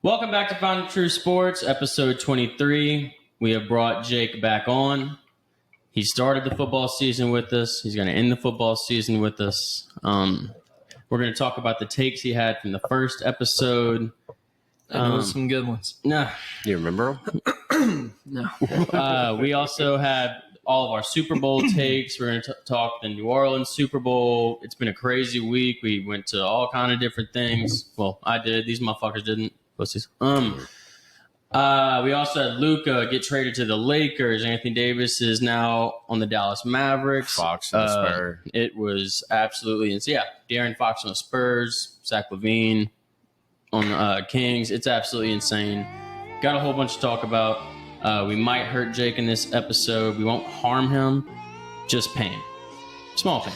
Welcome back to Found True Sports, episode 23. We have brought Jake back on. He started the football season with us. He's going to end the football season with us. We're going to talk about the takes he had from the first episode. And those some good ones. No. You remember them? No. We also have all of our Super Bowl takes. We're going to talk the New Orleans Super Bowl. It's been a crazy week. We went to all kind of different things. Well, I did. These motherfuckers didn't. Pussies. We also had Luka get traded to the Lakers. Anthony Davis is now on the Dallas Mavericks. Fox and the Spurs. It was absolutely insane. Yeah, De'Aaron Fox on the Spurs. Zach LaVine on the Kings. It's absolutely insane. Got a whole bunch to talk about. We might hurt Jake in this episode. We won't harm him. Just pain. Small pain.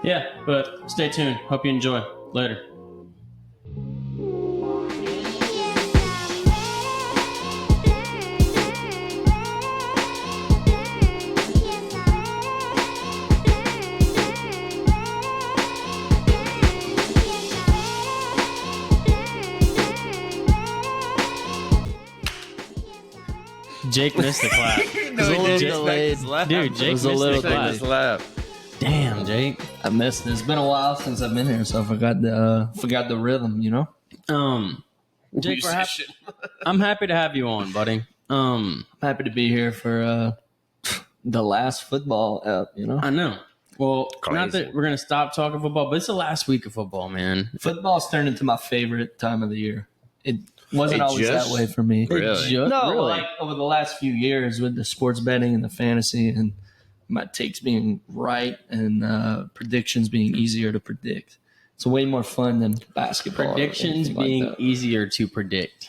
Yeah, but stay tuned. Hope you enjoy. Later. Jake missed the clap. No, he did. Delayed. Dude, Jake missed the clap. Damn, Jake. I missed it. It's been a while since I've been here, so I forgot the rhythm, you know? Jake, I'm happy to have you on, buddy. I'm happy to be here for the last football app, you know? I know. Well, Crazy. Not that we're going to stop talking football, but it's the last week of football, man. Football's turned into my favorite time of the year. It wasn't always that way for me. Really? No, really? like over the last few years with the sports betting and the fantasy and my takes being right and predictions being easier to predict. It's way more fun than basketball. Predictions being easier to predict.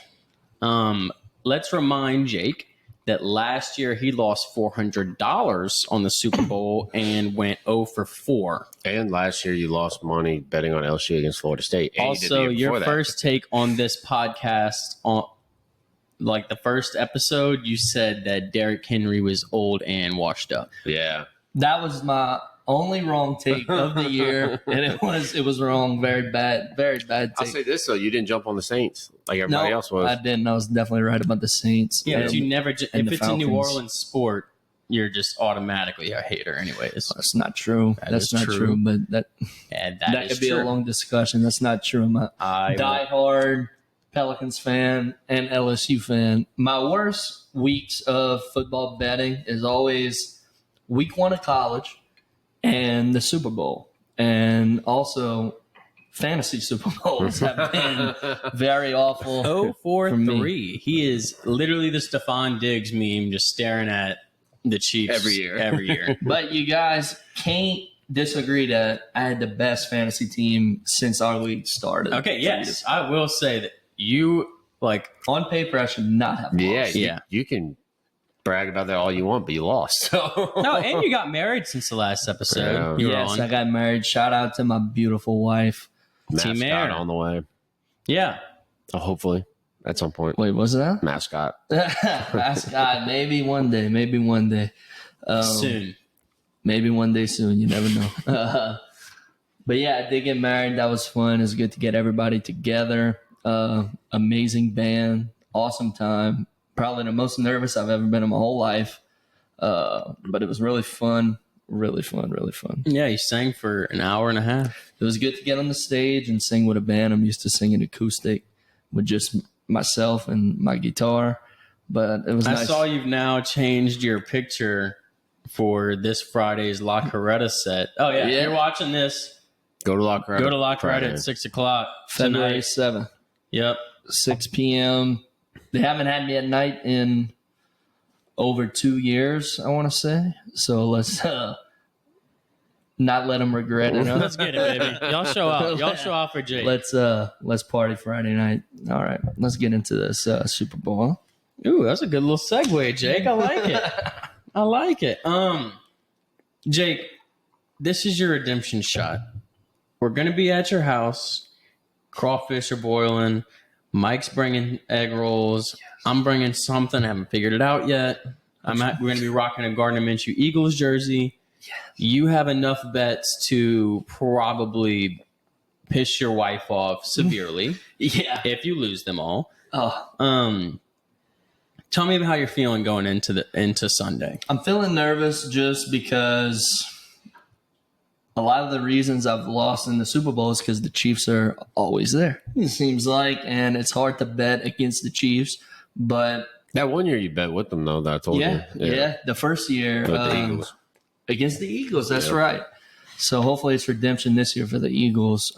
Let's remind Jake that last year he lost $400 on the Super Bowl and went 0 for 4. And last year you lost money betting on LSU against Florida State. And Also, your first take on this podcast, on like the first episode, you said that Derrick Henry was old and washed up. Yeah. That was my only wrong take of the year, and it was wrong. Very bad take. I'll say this, though. You didn't jump on the Saints like everybody else was. I didn't. I was definitely right about the Saints. Yeah, but you never. If it's Falcons. a New Orleans sport, you're just automatically a hater, anyways. That's not true. That's not true. But that is could be true. a long discussion. That's not true. I'm a diehard Pelicans fan and LSU fan. My worst weeks of football betting is always week 1 of college and the Super Bowl, and also fantasy Super Bowls have been very awful. 0 for me. 3. He is literally the Stephon Diggs meme, just staring at the Chiefs Every year. But you guys can't disagree that I had the best fantasy team since our league started. Okay, yes, I will say that you like on paper I should not have lost. Yeah. You can brag about that all you want, but you lost. So. No, and you got married since the last episode. Yeah. You were Yes, on. I got married. Shout out to my beautiful wife. Team Mascot Air. on the way. Yeah. Oh, hopefully at some point. Wait, what's that? Mascot. Mascot. Maybe one day. Soon. Maybe one day soon. You never know. But yeah, I did get married. That was fun. It was good to get everybody together. Amazing band. Awesome time. Probably the most nervous I've ever been in my whole life. But it was really fun. Really fun. Yeah, he sang for an hour and a half. It was good to get on the stage and sing with a band. I'm used to singing acoustic with just myself and my guitar. But it was nice. I saw you've now changed your picture for this Friday's La Coretta set. Oh, yeah. You're watching this. Go to La Coretta. Go to La Coretta at 6 o'clock. February tonight. 7th. Yep. 6 p.m. They haven't had me at night in over 2 years, I want to say. So let's not let them regret it. Huh? Let's get it, baby. Y'all show out. Y'all show out for Jake. Let's party Friday night. All right, let's get into this Super Bowl. Ooh, that's a good little segue, Jake. I like it. I like it. Jake, this is your redemption shot. We're going to be at your house. Crawfish are boiling. Mike's bringing egg rolls. Yes. I'm bringing something. I haven't figured it out yet. We're going to be rocking a Gardner Minshew Eagles jersey. Yes. You have enough bets to probably piss your wife off severely. Yeah. If you lose them all. Oh. Tell me about how you're feeling going into Sunday. I'm feeling nervous just because a lot of the reasons I've lost in the Super Bowl is because the Chiefs are always there, it seems like, and it's hard to bet against the Chiefs. But that one year you bet with them, though, that I told you. Yeah, the first year with the Eagles. Against the Eagles, that's right. So hopefully it's redemption this year for the Eagles.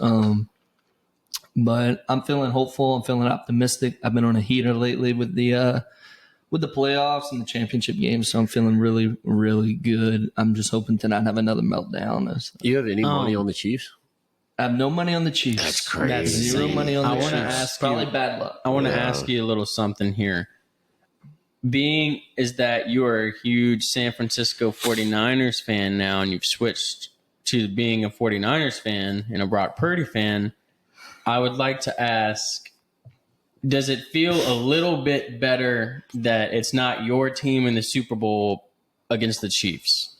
But I'm feeling hopeful. I'm feeling optimistic. I've been on a heater lately with the playoffs and the championship games, so I'm feeling really, really good. I'm just hoping to not have another meltdown. You have any money on the Chiefs? I have no money on the Chiefs. That's crazy. Zero money on the Chiefs. Ask Probably you, bad luck. I want to ask you a little something here. Being is that you are a huge San Francisco 49ers fan now, and you've switched to being a 49ers fan and a Brock Purdy fan, I would like to ask, does it feel a little bit better that it's not your team in the Super Bowl against the Chiefs?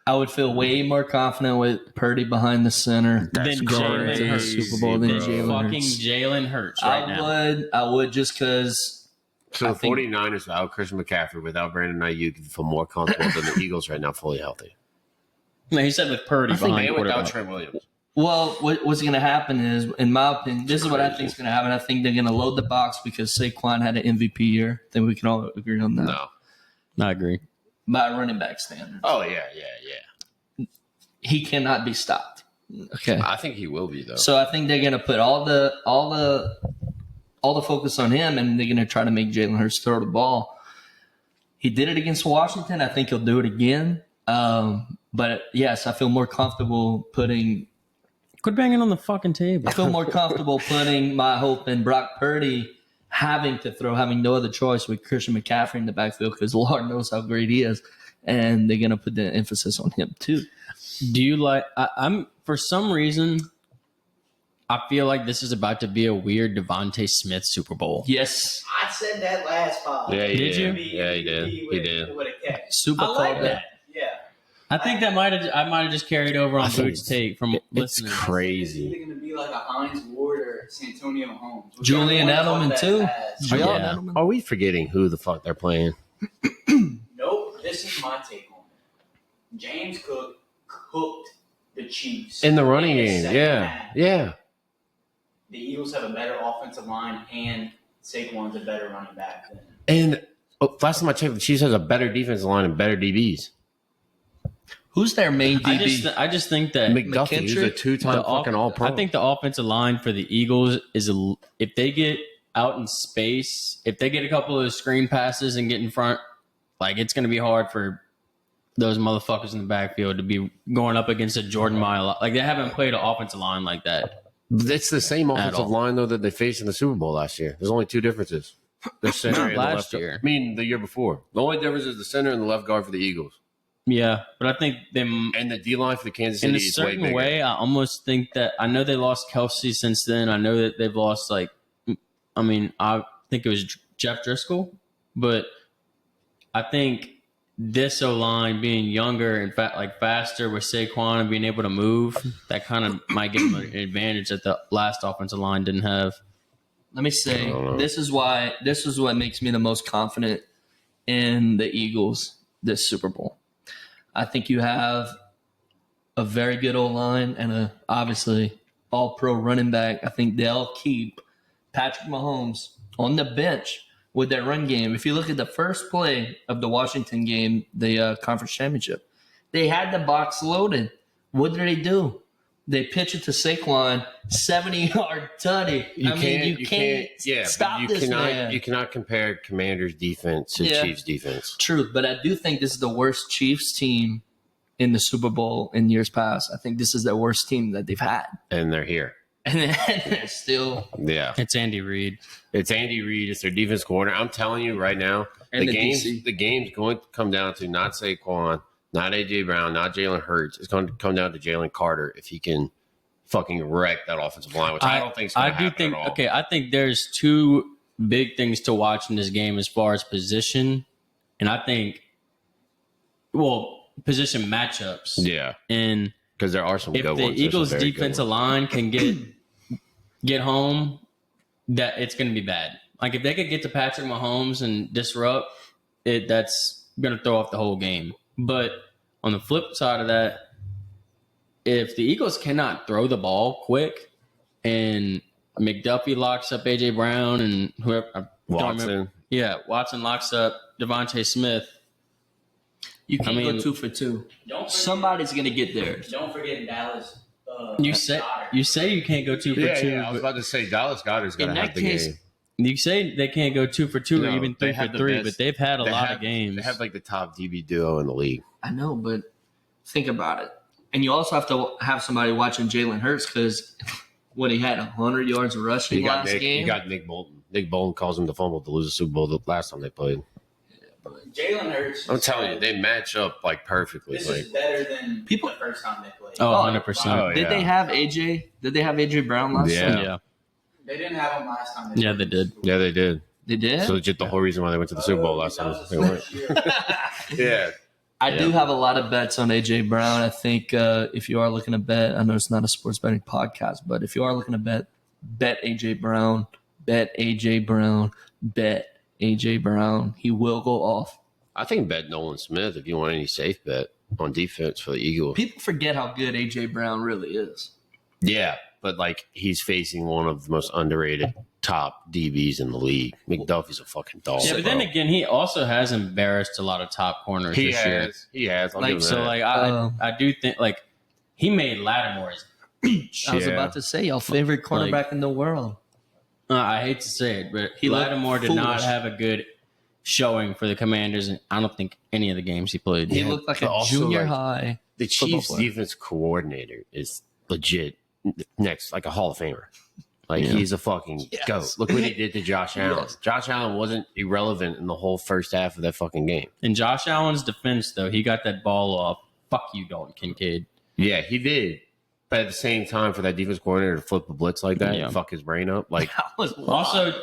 I would feel way more confident with Purdy behind the center than going into the Super Bowl than Jalen fucking Hurts. Jalen Hurts right now. I would just because. So the 49ers without Christian McCaffrey, without Brandon Ayuk, feel more comfortable than the Eagles right now, fully healthy. No, he said with Purdy behind without Trent Williams. Well, what's going to happen is, in my opinion, this is what I think is going to happen. I think they're going to load the box because Saquon had an MVP year. I think we can all agree on that. No. I agree. By running back standards. Oh, yeah. He cannot be stopped. Okay. I think he will be, though. So I think they're going to put all the focus on him, and they're going to try to make Jalen Hurts throw the ball. He did it against Washington. I think he'll do it again. But yes, I feel more comfortable putting. Quit banging on the fucking table. I feel more comfortable putting my hope in Brock Purdy having no other choice with Christian McCaffrey in the backfield because Lord knows how great he is, and they're going to put the emphasis on him too. Do you like? I'm for some reason. I feel like this is about to be a weird Devontae Smith Super Bowl. Yes. I said that last pod. Yeah, Did you? Yeah, he did. He did. Super I like that. Yeah. I think I might have just carried over on Boots' take from It's listening. It's crazy. either going to be like a Hines Ward or Santonio Holmes. Julian Edelman too. Yeah. Are we forgetting who the fuck they're playing? Nope. This is my take on it. James Cook cooked the Chiefs In the running the game. second Yeah. half. Yeah. The Eagles have a better offensive line, and Saquon's a better running back than. And last time I checked, the Chiefs has a better defensive line and better DBs. Who's their main DB? I just think that McDuffie, who's a two-time fucking All-Pro. I think the offensive line for the Eagles is if they get out in space, if they get a couple of screen passes and get in front, like it's going to be hard for those motherfuckers in the backfield to be going up against a Jordan Mile. Like they haven't played an offensive line like that. It's the same offensive all. line, though, that they faced in the Super Bowl last year. There's only two differences. The center and the last left year. guard. I mean, the year before. The only difference is the center and the left guard for the Eagles. Yeah, but I think them And the D-line for the Kansas City in a is way certain bigger. way. I almost think that I know they lost Kelsey since then. I know that they've lost I think it was Jeff Driscoll, but I think this O-line being younger and faster with Saquon and being able to move, that kind of might give them an advantage that the last offensive line didn't have. Let me say, this is what makes me the most confident in the Eagles this Super Bowl. I think you have a very good O-line and a obviously all-pro running back. I think they'll keep Patrick Mahomes on the bench with that run game. If you look at the first play of the Washington game, the conference championship, they had the box loaded. What did they do? They pitch it to Saquon, 70-yard tutty. You can't stop this man. You cannot compare Commanders' defense to Chiefs' defense. True, but I do think this is the worst Chiefs team in the Super Bowl in years past. I think this is the worst team that they've had. And they're here. And they're still... Yeah. It's Andy Reid. It's Andy Reid. It's their defense coordinator. I'm telling you right now, And the DC. game's going to come down to not Saquon, not A.J. Brown, not Jalen Hurts. It's going to come down to Jalen Carter if he can fucking wreck that offensive line, which I don't think is going to happen at all. Okay, I think there's two big things to watch in this game as far as position, and I think, position matchups. Yeah. And Because there are some if good the ones. There's some Eagles' very good defensive ones. line can get home, that it's going to be bad. Like if they could get to Patrick Mahomes and disrupt it, that's going to throw off the whole game. But on the flip side of that, if the Eagles cannot throw the ball quick and McDuffie locks up A.J. Brown and whoever, I don't remember. Watson. Watson locks up Devontae Smith. You can't go 2 for 2. Somebody's going to get theirs. Don't forget Dallas. You say you can't go 2 for 2. Yeah, I was about to say Dallas Goedert's going to have the game. You say they can't go 2 for 2 or even 3 for 3, best, but they've had a lot of games. They have like the top DB duo in the league. I know, but think about it. And you also have to have somebody watching Jalen Hurts because when he had 100 yards of rushing last game. You got Nick Bolton. Nick Bolton calls him the fumble to lose the Super Bowl the last time they played. Jalen Hurts. I'm telling you, they match up like perfectly. This is better than the first time they played. Oh, 100%. Oh, Did they have AJ? Did they have AJ Brown last time? Yeah. They didn't have him last time. Yeah, they did. Yeah, they did. They did? So legit the whole reason why they went to the Super Bowl last time. They weren't. Yeah. I do have a lot of bets on AJ Brown. I think if you are looking to bet, I know it's not a sports betting podcast, but if you are looking to bet AJ Brown, bet AJ Brown, bet AJ Brown. He will go off. I think bet Nolan Smith if you want any safe bet on defense for the Eagles. People forget how good AJ Brown really is. Yeah, but like he's facing one of the most underrated top DBs in the league. McDuffie's a fucking dog. Yeah, but then again, he also has embarrassed a lot of top corners this year. He has. I'll Like give him so, that. like I do think like he made Lattimore's. I was about to say, your favorite cornerback in the world. I hate to say it, but He looked Lattimore did not foolish. have a good showing for the Commanders, and I don't think any of the games he played. He looked like but a also, junior like, high. the football Chiefs' player. defense coordinator is legit next, like a Hall of Famer. Like Yeah. he's a fucking goat. Look what he did to Josh Allen. Yes. Josh Allen wasn't irrelevant in the whole first half of that fucking game. In Josh Allen's defense, though, he got that ball off. Fuck you, Dalton Kincaid. Yeah, he did. But at the same time, for that defense coordinator to flip a blitz like that Yeah. and fuck his brain up, like That was wild. Also,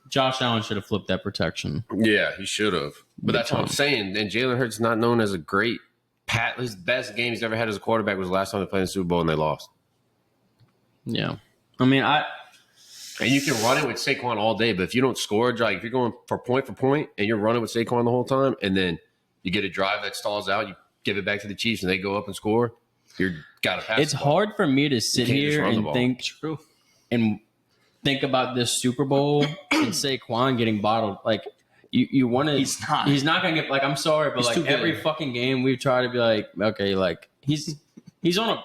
Josh Allen should have flipped that protection. yeah, he should have. But that's what I'm saying. And Jalen Hurts is not known as a great pat. His best game he's ever had as a quarterback was the last time they played in the Super Bowl and they lost. Yeah. I mean, And you can run it with Saquon all day, but if you don't score, like if you're going for point and you're running with Saquon the whole time, and then you get a drive that stalls out, you give it back to the Chiefs and they go up and score, you're got to pass. it's the ball. hard for me to sit You can't just here run the and ball. think about this Super Bowl and Saquon getting bottled. Like, you want to. He's not. He's not going to get. Like, I'm sorry, but He's like too good. every fucking game, we try to be like, okay, like he's on a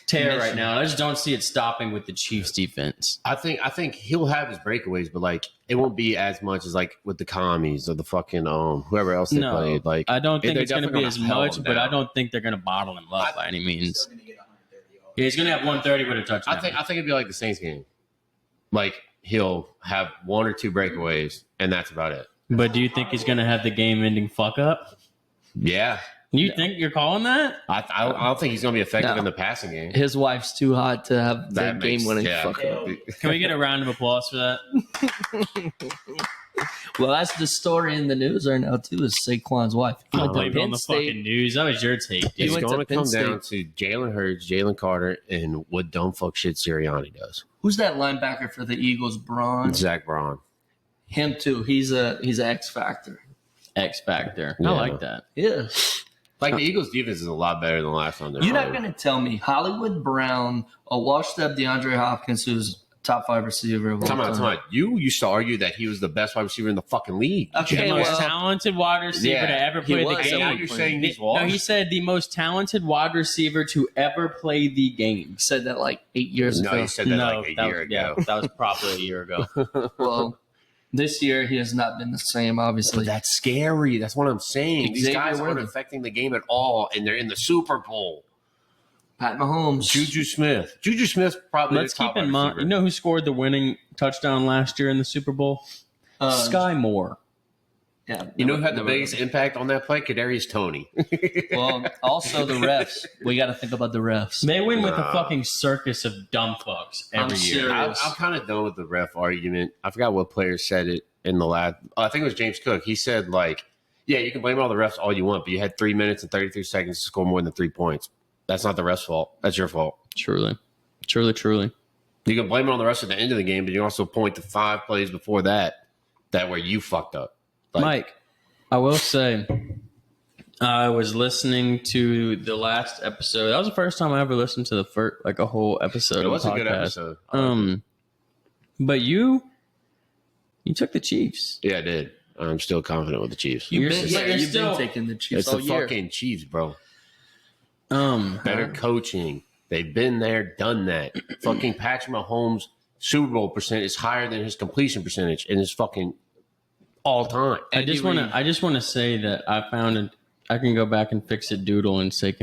tear right now. And I just don't see it stopping with the Chiefs defense. I think he'll have his breakaways, but like it won't be as much as like with the commies or the fucking whoever else they No, played. Like I don't think they're it's going to be definitely as gonna much, hell but I down. don't think they're going to bottle him up by any means. Still gonna get 130 yards. Yeah, he's going to have 130 with a touchdown. I think it'd be like the Saints game. Like he'll have one or two breakaways, and that's about it. But do you think he's going to have the game-ending fuck up? Yeah, You think you're calling that? I don't think he's going to be effective No. in the passing game. His wife's too hot to have that makes- game-winning yeah. fuck up. Can we get a round of applause for that? Well, that's the story in the news right now, too, is Saquon's wife. He I went to believe it on Penn the State. fucking news. That was your take, He It's dude. went going to to Penn come State. down to Jalen Hurts, Jalen Carter, and what dumb fuck shit Sirianni does. Who's that linebacker for the Eagles? Braun. Zach Braun. Him, too. He's an X factor. X Factor. Yeah. I like that. Yeah. Like the Eagles' defense is a lot better than last time. You're not going to tell me Hollywood Brown, a washed-up DeAndre Hopkins, who's top 5 receiver of all Time time. out. You used to argue that he was the best wide receiver in the fucking league. Okay, The most well, talented wide receiver Yeah, to ever he play was. the So game. now you're saying he's No, washed? he said the most talented wide receiver to ever play the game. said that like 8 years No, ago. you said that like a year yeah, ago. that was probably a year ago. Well, this year he has not been the same, obviously. But that's scary. That's what I'm saying. These Xavier guys aren't Worthy. affecting the game at all, and they're in the Super Bowl. Pat Mahomes. Juju Smith probably. Let's the top keep in wide mind, receiver. you know who scored the winning touchdown last year in the Super Bowl? Sky Moore. Yeah, You know who had the never- biggest impact on that play? Kadarius Toney. Well, also the refs. We got to think about the refs. They win with a Nah. fucking circus of dumb fucks every I'm year. serious. I'm kind of done with the ref argument. I forgot what player said it in the last. I think it was James Cook. He said like, "Yeah, you can blame all the refs all you want, but you had 3 minutes and 33 seconds to score more than 3 points. that's not the ref's fault. That's your fault. Truly. You can blame it on the rest at the end of the game, but you also point to 5 plays before that where you fucked up. Mike, I will say, I was listening to the last episode. That was the first time I ever listened to a whole episode. It was of a the good podcast. episode. But you took the Chiefs. Yeah, I did. I'm still confident with the Chiefs. You've You've still been taking the Chiefs It's all the year. fucking Chiefs, bro. Better coaching. They've been there, done that. Fucking Patrick Mahomes' Super Bowl percent is higher than his completion percentage in his fucking all time. I just want to say that I found I can go back and fix it doodle and say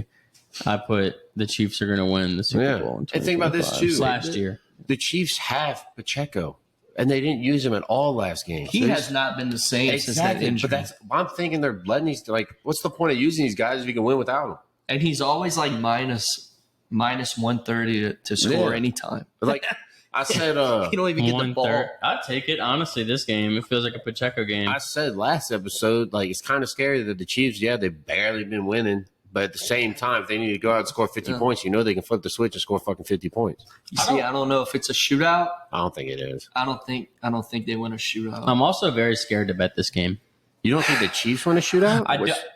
I put the Chiefs are going to win the Super Bowl. And think about this too. Last year, the Chiefs have Pacheco, and they didn't use him at all last game. He has not been the same since that injury. But I'm thinking they're letting these what's the point of using these guys if you can win without them? And he's always like minus 130 to score anytime. Like I said, you don't even get the ball. I take it honestly. This game, it feels like a Pacheco game. I said last episode, it's kind of scary that the Chiefs, they've barely been winning, but at the same time, if they need to go out and score 50 points, they can flip the switch and score fucking 50 points. You see, I don't know if it's a shootout. I don't think it is. I don't think they win a shootout. I'm also very scared to bet this game. You don't think the Chiefs win a shootout?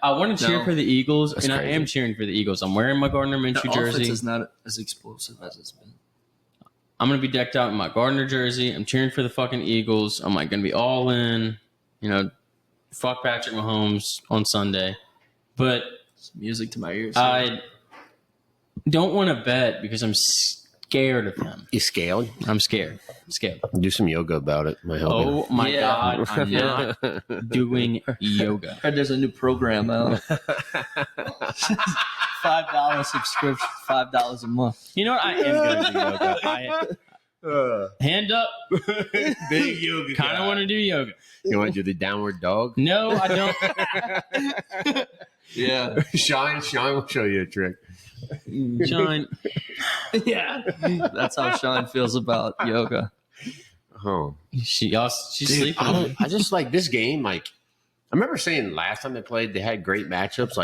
I want to cheer for the Eagles, and crazy. I am cheering for the Eagles. I'm wearing my Gardner Minshew The jersey. offense is not as explosive as it's been. I'm going to be decked out in my Gardner jersey. I'm cheering for the fucking Eagles. I'm going to be all in. Fuck Patrick Mahomes on Sunday. But It's music to my ears. I don't want to bet because I'm scared of him. You scaled? I'm scared. Do some yoga about it. Might help Oh my Yeah. God. I'm not doing yoga. heard there's a new program out. $5 subscription, $5 a month. You know what? I am going to do yoga. Hand up. Big yoga. Kind of want to do yoga. You want to do the downward dog? No, I don't. Yeah. Shine will show you a trick. Shine. Yeah. That's how Sean feels about yoga. Oh, She's sleeping. I just like this game. I remember saying last time they played, they had great matchups.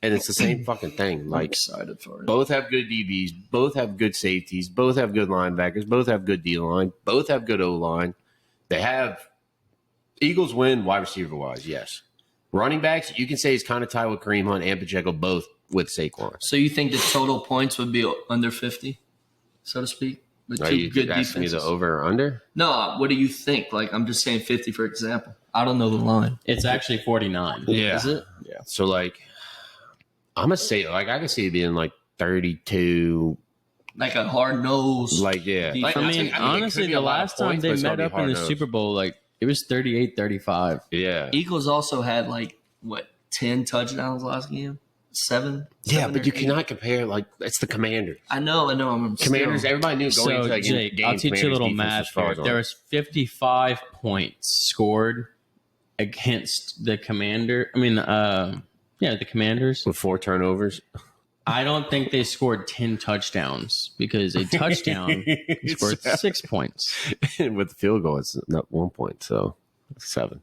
And it's the same fucking thing. I'm excited for it. Both have good DBs, both have good safeties, both have good linebackers, both have good D line, both have good O line. They have Eagles win wide receiver wise, yes. Running backs, you can say it's kind of tied with Kareem Hunt and Pacheco, both with Saquon. So you think the total points would be under 50, so to speak? With Are two you good asking me defenses? the over or under? No, what do you think? I'm just saying 50 for example. I don't know the line. It's actually 49. Yeah. Is it? Yeah. So I'm gonna say I can see it being 32. Like a hard nose. Yeah. Defense. I mean, honestly, the last time they met up in the Super Bowl, it was 38-35. Yeah. Eagles also had 10 touchdowns last game? 7? Yeah, 7 but or you 8? cannot compare. It's the Commanders. I know. Commanders. Everybody knew going So, into that Jake, game. I'll teach you a little Commanders' math defense was here. There was 55 points scored against the Commander. The Commanders. with 4 turnovers. I don't think they scored 10 touchdowns because a touchdown is worth 6 points. With the field goal, it's not 1 point, so 7.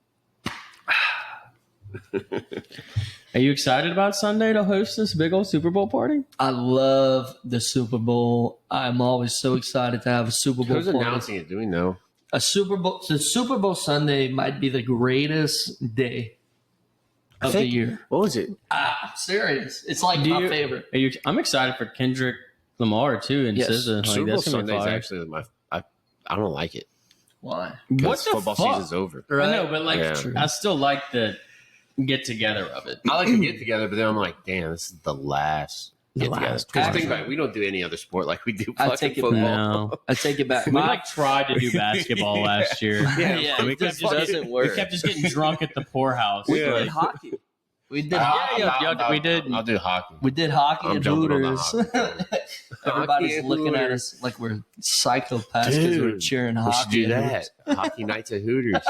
Are you excited about Sunday to host this big old Super Bowl party? I love the Super Bowl. I'm always so excited to have a Super Bowl Who's party. announcing it? Do we know? The Super Bowl Sunday might be the greatest day of the year. What was it? I'm serious. It's my favorite. I'm excited for Kendrick Lamar too and Yes. SZA. Super Bowl That's gonna be Sunday is fire. actually I don't like it. Why? What Because the football fuck? season's over. I know, but Yeah. I still like the get together of it. I like to get together, but then I'm like, damn, this is the last get together. last Because one. think about it, we don't do any other sport like we do I fucking take it football. No, I take it back. we tried to do basketball last year. Yeah, And we it kept just doesn't work. We kept just getting drunk at the poorhouse. We Yeah. did hockey. We did we did. I'll do hockey. We did hockey I'm and jumping on the Hooters. hockey. Everybody's and looking at Hooters. us like we're psychopaths because we're Dude, cheering We hockey. should do and that. Hooters. Hockey nights at Hooters.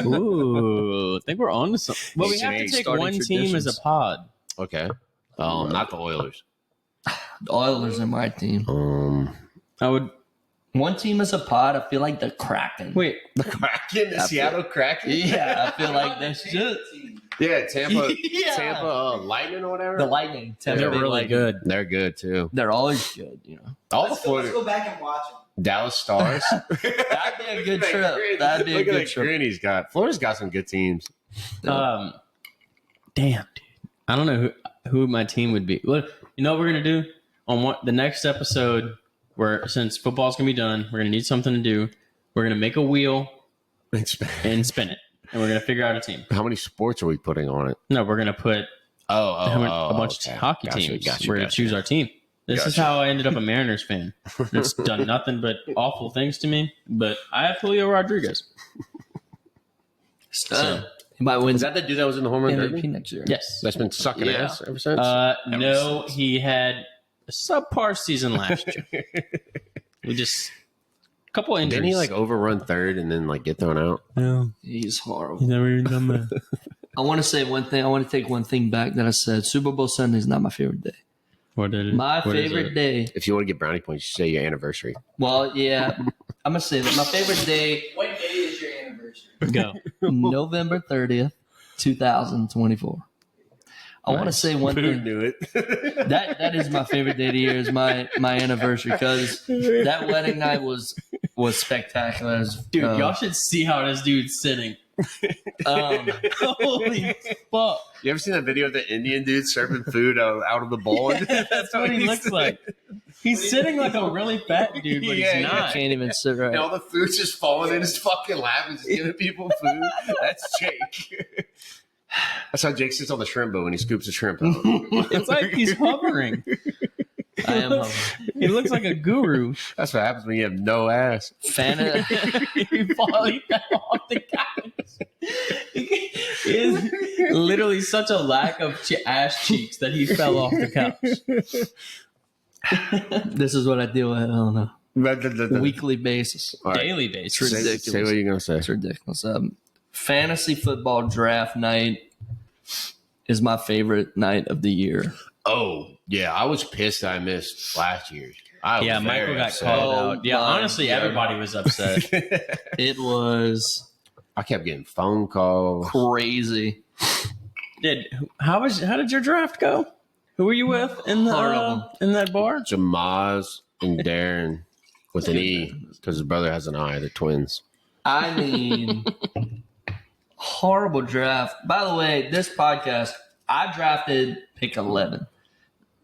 Ooh, I think we're on to something. Well, we have to take Starting one team as a traditions. pod. Okay. Not the Oilers. The Oilers are my team. I would One team is a pod. I feel like the Kraken. wait. The Kraken, the Seattle Kraken. Yeah, I feel like that's just. Yeah, Tampa, Yeah. Tampa Lightning or whatever. The Lightning. They're Tampa Bay really Lightning. good. They're good too. They're always good, you know. All the Let's Florida go back and watch them. Dallas Stars. That'd be a good trip. That'd be a Look at good that trip. grin he's got. Florida's got some good teams. Damn, dude. I don't know who my team would be. What you know? What we're gonna do on the next episode. Where since football's gonna be done, we're gonna need something to do. We're gonna make a wheel and spin it, and we're gonna figure out a team. How many sports are we putting on it? No, we're gonna put a bunch of hockey teams. We're gonna choose our team. This is how I ended up a Mariners fan. It's done nothing but awful things to me. But I have Julio Rodriguez. So, he might win Is that the dude that was in the home run MVP derby? next year. Yes. That's been sucking Yeah. ass ever since. No, he had a subpar season last year. We just a couple injuries. Didn't he like overrun third and then like get thrown out? No, He's horrible. he's never even done that. I want to say one thing. I want to take one thing back that I said. Super Bowl Sunday is not my favorite day. What did it? My what is favorite it? day. If you want to get brownie points, you say your anniversary. Well, yeah, I'm gonna say that my favorite day, What day is your anniversary? Go. November 30th, 2024. I want to say one Who thing. knew it? That is my favorite day of the year. Is my anniversary because that wedding night was spectacular. Dude, y'all should see how this dude's sitting. Holy fuck. You ever seen that video of the Indian dude serving food out of the bowl? That's what he looks like. He's sitting like a really fat dude, but Yeah, he's yeah. I not. can't even sit right. And all the food's just falling in his fucking lap and just giving people food. That's Jake. That's how Jake sits on the shrimp boat when he scoops the shrimp out. It's like he's hovering. I am hovering. He looks like a guru. That's what happens when you have no ass. Fan He fell off the couch. He is literally such a lack of ass cheeks that he fell off the couch. This is what I deal with on a weekly basis. All right. Daily basis. Say what you're going to say. It's ridiculous. Fantasy football draft night is my favorite night of the year. Oh, yeah. I was pissed I missed last year's. I was Yeah, very Michael got upset. called Oh out. Yeah, my honestly, God. everybody was upset. It was I kept getting phone calls. crazy. How did your draft go? Who were you with in Horrible. in that bar? Jamaz and Darren with an E because his brother has an I. They're twins. I mean, horrible draft. By the way, this podcast, I drafted pick 11.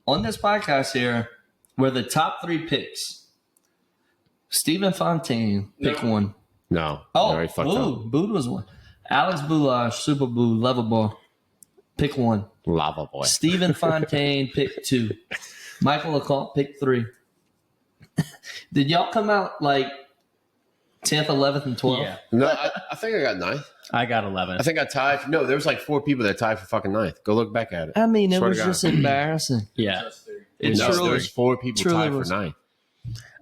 On this podcast here, were the top 3 picks. Stephen Fontaine, pick 1. No. Oh, they already fucked up. Boo was 1. Alex Boulage, Super Boo, Level Ball, pick 1. Lava boy. Stephen Fontaine, pick 2. Michael LeCompte, pick 3. Did y'all come out like 10th, 11th, and 12th? Yeah, No, I think I got 9th. I got 11. I think I tied. No, there was like 4 people that tied for fucking 9th. Go look back at it. I mean, it Swear was to God. just embarrassing. Yeah. It No, there truly, was 4 people truly tied was. for 9th.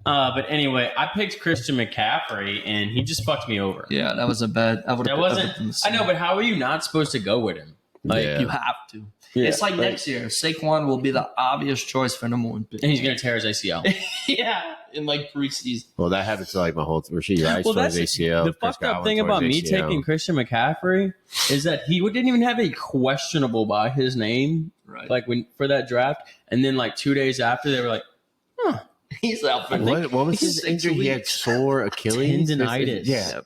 But anyway, I picked Christian McCaffrey, and he just fucked me over. yeah, that was a bad. I would. That wasn't. I know, but how are you not supposed to go with him? Like, Yeah. You have to. Yeah, It's like next year, Saquon will be the obvious choice for number 1 pick. and he's gonna tear his ACL. Yeah, in like preseason. Well, that happened to like my whole Rasheed Rice Well, tore his that's ACL. the Chris fucked up Godwin thing tore about his me ACL. taking Christian McCaffrey is that he didn't even have a questionable by his name, Right. like when for that draft, and then like 2 days after they were like, He's out for What was his 6 injury? He had weeks. sore Achilles, Tendinitis. Yeah,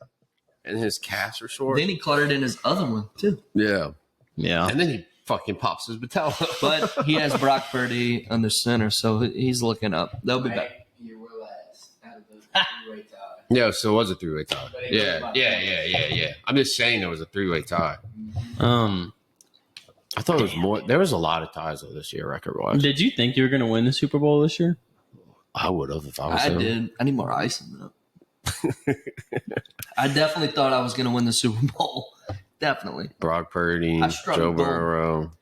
and his calves are sore. Then he cluttered in his other one too. Yeah, yeah, and then he fucking pops his patella. But he has Brock Purdy under center, so he's looking up. They'll be back. You were last out of the 3-way tie. yeah, so it was a 3-way tie. But it was Yeah, about- yeah. I'm just saying there was a 3-way tie. I I thought it was more. There was a lot of ties though this year, record wise. Did you think you were gonna win the Super Bowl this year? I would have if I was I him. did. I need more ice in it. I definitely thought I was going to win the Super Bowl. Definitely. Brock Purdy, I struck Joe gold. Burrow.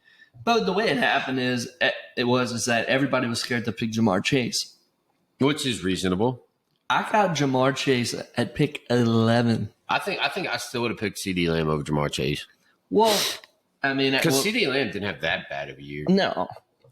But the way it happened is that everybody was scared to pick Jamar Chase. Which is reasonable. I got Jamar Chase at pick 11. I think I still would have picked CD Lamb over Jamar Chase. Well, I mean, Because well, CD Lamb didn't have that bad of a year. no.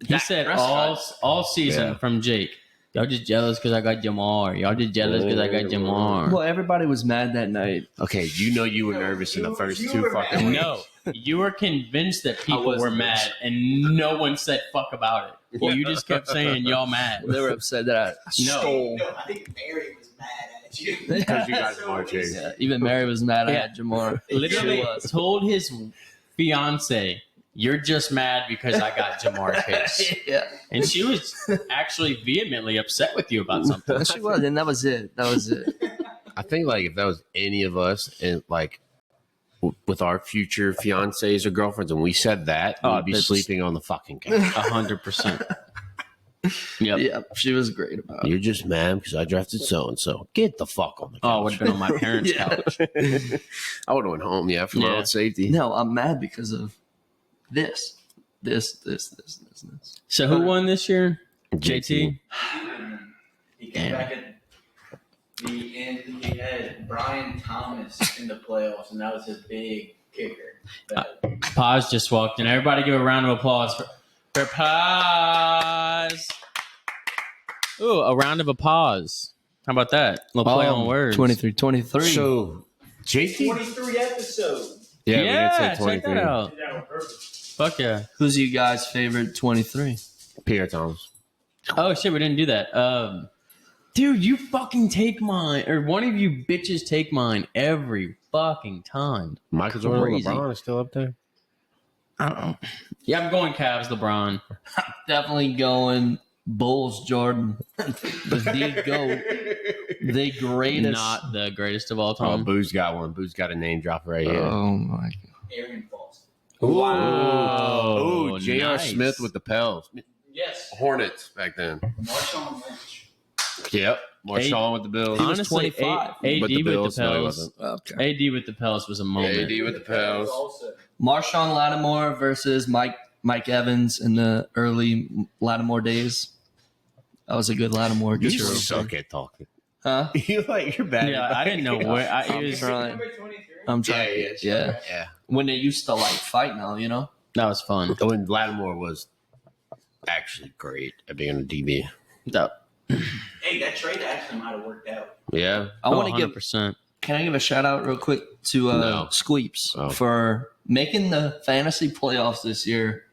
He said all season Yeah. from Jake. Y'all just jealous because I got Jamar. Y'all just jealous because I got Jamar. Well, everybody was mad that night. Okay, you know you were nervous in the first you 2 were fucking mad. weeks. You were convinced that I people was were convinced. mad, and no one said fuck about it. You just kept saying y'all mad. They were upset that I stole. No, I think Mary was mad at you. Because you got So Jamar what he Chase. Yeah, even Mary was mad Yeah. at Jamar. Literally She was. told his fiance, "You're just mad because I got Jamar Chase," Yeah, and she was actually vehemently upset with you about something. she was, and that was it. That was it. I think like if that was any of us and like with our future fiancés or girlfriends, and we said that, Oh, we'd be that's- sleeping on the fucking couch. 100%. Yep. Yeah, she was great about it. You're just mad because I drafted so and so. Get the fuck on the Oh, I would couch. have been on my parents' Yeah. couch. I would have went home, for my Yeah. own safety. No, I'm mad because of this. So who won this year? JT. He came back at the end. He had Brian Thomas in the playoffs, and that was his big kicker. Paz just walked in. Everybody give a round of applause for Paz. Ooh, a round of applause. How about that? We'll play on words. 23. So, JT? 23 episodes. Yeah, Yeah, we did say check 23. that out. Did that on purpose. Fuck yeah. Who's you guys' favorite 23? Pierre Thomas. Oh shit, we didn't do that. Dude, you fucking take mine, or one of you bitches take mine every fucking time. Michael Jordan and Crazy. LeBron is still up there. Yeah, I'm going Cavs, LeBron. Definitely going Bulls, Jordan. The GOAT. The greatest. Not the greatest of all Oh, time. Boo's got one. Boo's got a name drop right here. Oh, my God. Arian Foster. Whoa. Ooh, J.R. Nice. Smith with the Pels. Yes. Hornets back then. Marshawn Lynch. Yep. Marshawn with the Bills. He was Honestly, 25. AD With with the the Bills, no, he Pels. wasn't. Okay. AD with the Pels was a moment. AD with the Pels. Also. Marshawn Lattimore versus Mike Evans in the early Lattimore days. That was a good Lattimore. You Good throw. suck at talking. Huh? You're bad. Yeah, I didn't know where I'm it was. trying. Number 23. I'm trying. Yeah, Yeah. Yeah. When they used to fight now, That was fun. When Lattimore was actually great at being a DB. No. Hey, that trade actually might have worked out. Yeah. I want to give. 100%. Can I give a shout out real quick to No. Squeeps Oh. for making the fantasy playoffs this year?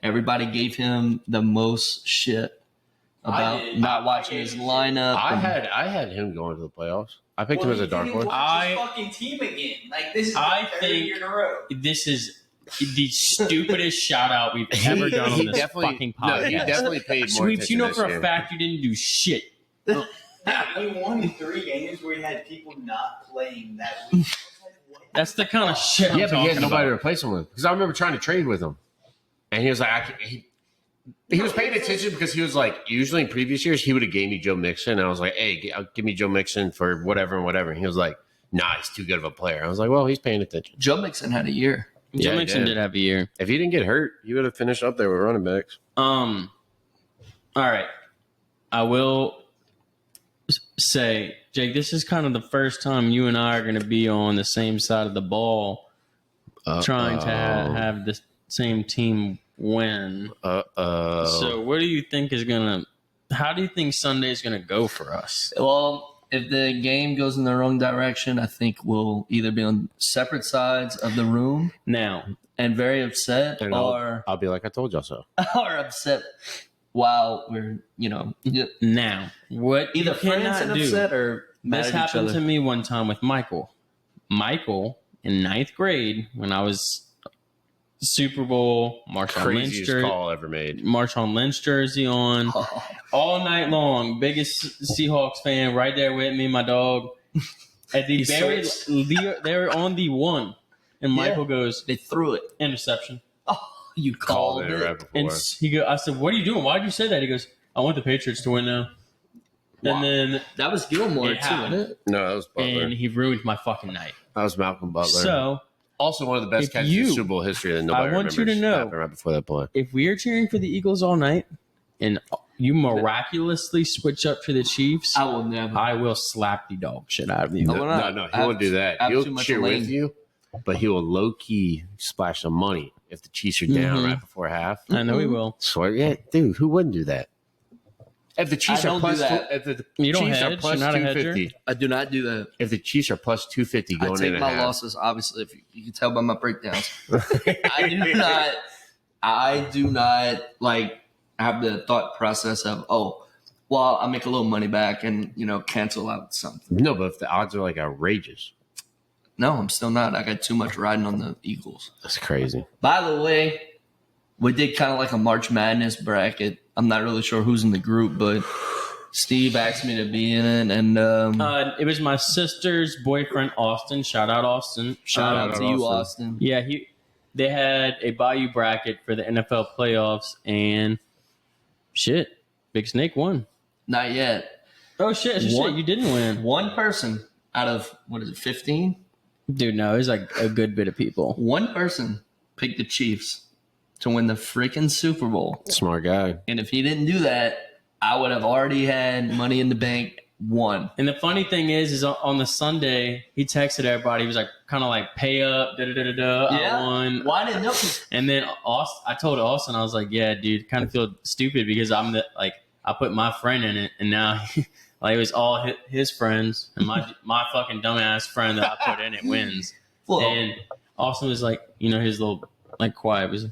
Everybody gave him the most shit about did. not I watching gave his him lineup. I and- had him going to the playoffs. I picked him as a dark horse. I- fucking team again. Like this is I the third think- year in a row. This is the stupidest shout out we've ever done on this fucking No, he podcast. definitely paid more Sweeps, you attention know this for year. a fact you didn't do shit. He won 3 games where he had people not playing that week. That's the kind of shit I'm Yeah, but he talking had nobody to about. replace him with. Because I remember trying to trade with him. And he was like, he was paying attention because he was like, usually in previous years, he would have gave me Joe Mixon. And I was like, hey, give me Joe Mixon for whatever and whatever. And he was like, nah, he's too good of a player. I was like, well, he's paying attention. Joe Mixon had a year. Joe Yeah, Mixon he did have a year. If he didn't get hurt, he would have finished up there with running backs. All right. I will say, Jake, this is kind of the first time you and I are going to be on the same side of the ball, trying to have the same team win. So, what do you think is going to? How do you think Sunday is going to go for us? Well, if the game goes in the wrong direction, I think we'll either be on separate sides of the room Now, and very upset, And or I'll be like, I told y'all so. or upset while we're now, what either you cannot friends and do? upset or mad This at each happened other. to me one time with Michael. Michael in 9th grade when I was Super Bowl, Craziest call ever made. Marshawn Lynch jersey on all night long. Biggest Seahawks fan right there with me, my dog. At the they were on the 1, and Michael goes, They threw it. interception. You called Called it it. right before. And I said, what are you doing? Why did you say that? He goes, I want the Patriots to win now. Wow. And then That was Gilmore It too, happened. wasn't it? No, that was Butler. and he ruined my fucking night. That was Malcolm Butler. So also one of the best if catches you- in Super Bowl history that nobody I want you remembers to know- happened right before that play. if we are cheering for the Eagles all night and you miraculously switch up to the Chiefs, I will never. I will slap the dog shit out of you. I will not. No, he I have- won't do that. I have too He'll much cheer lane. with you, but he will low key splash some money if the Chiefs are down Mhm. right before half. I know he will. Swear, yeah, dude, who wouldn't do that? If the Chiefs I are don't do plus, that. if the You don't Chiefs are hedge? plus You're not a hedger? 250, I do not do that. if the Chiefs are plus 250 I going take in my at half, losses, obviously, if you can tell by my breakdowns. I do not like have the thought process of, well, I'll make a little money back and, cancel out something. No, but if the odds are like outrageous, No, I'm still not. I got too much riding on the Eagles. that's crazy. By the way, we did kind of like a March Madness bracket. I'm not really sure who's in the group, but Steve asked me to be in it, and It was my sister's boyfriend, Austin. Shout out, Austin. shout out to you, Austin. Yeah, they had a Bayou bracket for the NFL playoffs, and shit, Big Snake won. Not yet. Oh shit, you didn't win. One person out of, 15? Dude, no, it was like a good bit of people. One person picked the Chiefs to win the freaking Super Bowl. Smart guy. And if he didn't do that, I would have already had Money in the Bank won. And the funny thing is on the Sunday, he texted everybody. He was like, kind of like, pay up, da-da-da-da-da, I won. Why didn't know? And then I told Austin, I was like, yeah, dude, kind of feel stupid because I put my friend in it, and now it was all his friends, and my fucking dumbass friend that I put in it wins. Well, And Austin was like, his little quiet was,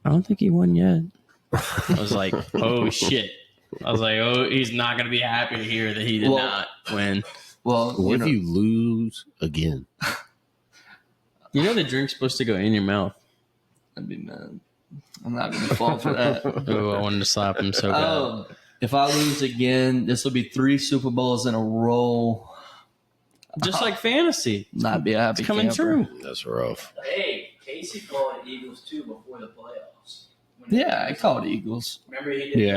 I don't think he won yet. I was like, oh shit. I was like, oh, he's not gonna be happy to hear that he did not win. well, What if you lose again? The drink's supposed to go in your mouth. I'd be mad. I'm not going to fall for that. Oh, I wanted to slap him so bad. If I lose again, this will be 3 Super Bowls in a row. Just like fantasy. Not be a happy It's coming camper. true. That's rough. Hey, Casey called it Eagles too before the playoffs. Yeah, I called Eagles. Remember he did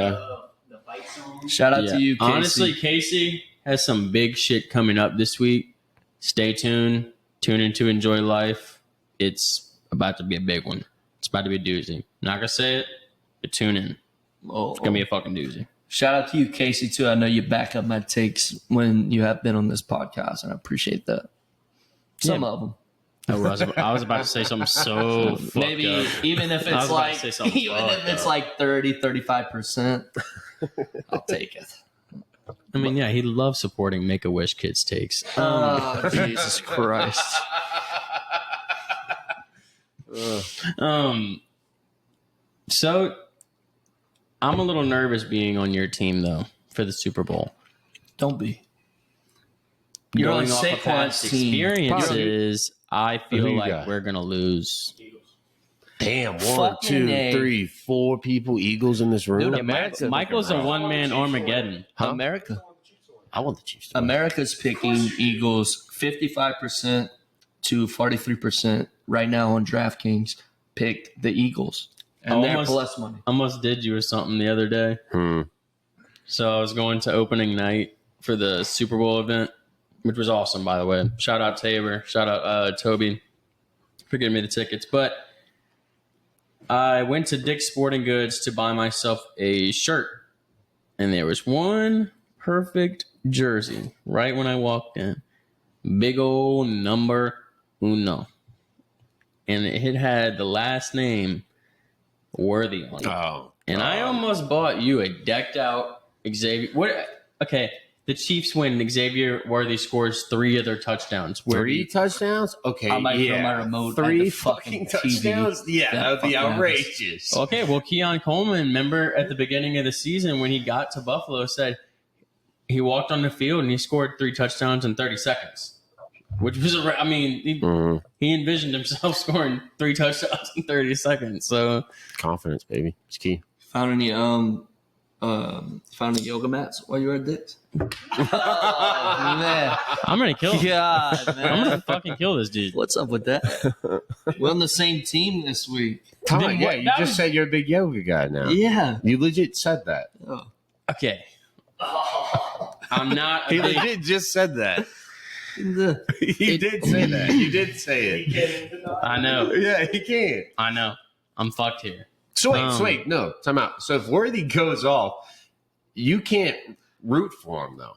the fight song? Shout out to you, Casey. Honestly, Casey has some big shit coming up this week. Stay tuned. Tune in to Enjoy Life. It's about to be a big one. It's about to be a doozy. Not going to say it, but tune in. It's going to be a fucking doozy. Shout out to you, Casey, too. I know you back up my takes when you have been on this podcast, and I appreciate that. Some of them. I was about to say something so fucked Maybe up. even if it's like 30, 35%, I'll take it. I mean, yeah, he loves supporting Make-A-Wish kids' takes. Oh, Jesus Christ. So I'm a little nervous being on your team though for the Super Bowl. Don't be. You're Going on off of Saquon's past team. experiences, I Who feel you like got? we're gonna lose. Damn, 1, Fucking 2, A. 3, 4 people, Eagles in this room. Dude, Michael's a one-man Armageddon. Huh? America. I want the Chiefs to win. America's picking Eagles 55% to 43% right now on DraftKings. Picked the Eagles. And they're plus money. Almost did you or something the other day. So I was going to opening night for the Super Bowl event, which was awesome, by the way. Shout out Tabor. Shout out Toby for getting me the tickets. But I went to Dick's Sporting Goods to buy myself a shirt. And there was one perfect jersey right when I walked in. Big old number uno. And it had the last name Worthy on it. Oh. And I almost bought you a decked out Xavier. Okay, the Chiefs win. Xavier Worthy scores 3 of their touchdowns. 3 touchdowns? Okay, I might throw my remote at 3 the fucking fucking TV. touchdowns? Yeah, that would be fucking outrageous. Okay, well, Keon Coleman, remember at the beginning of the season when he got to Buffalo, said he walked on the field and he scored 3 touchdowns in 30 seconds. Which was, he envisioned himself scoring 3 touchdowns in 30 seconds. So Confidence, baby. It's key. Found any yoga mats while you were at Dick's? Oh, man. I'm gonna kill him. God, man. I'm gonna fucking kill this dude. What's up with that? We're on the same team this week. Tom, Then yeah, what- you that just was- said you're a big yoga guy now. Yeah. You legit said that. Oh. Okay. I'm not. He legit just said that. You did say that. You did say it. I know. Yeah, he can. I know. I'm fucked here. So wait, no, time out. So if Worthy goes off, you can't root for him, though.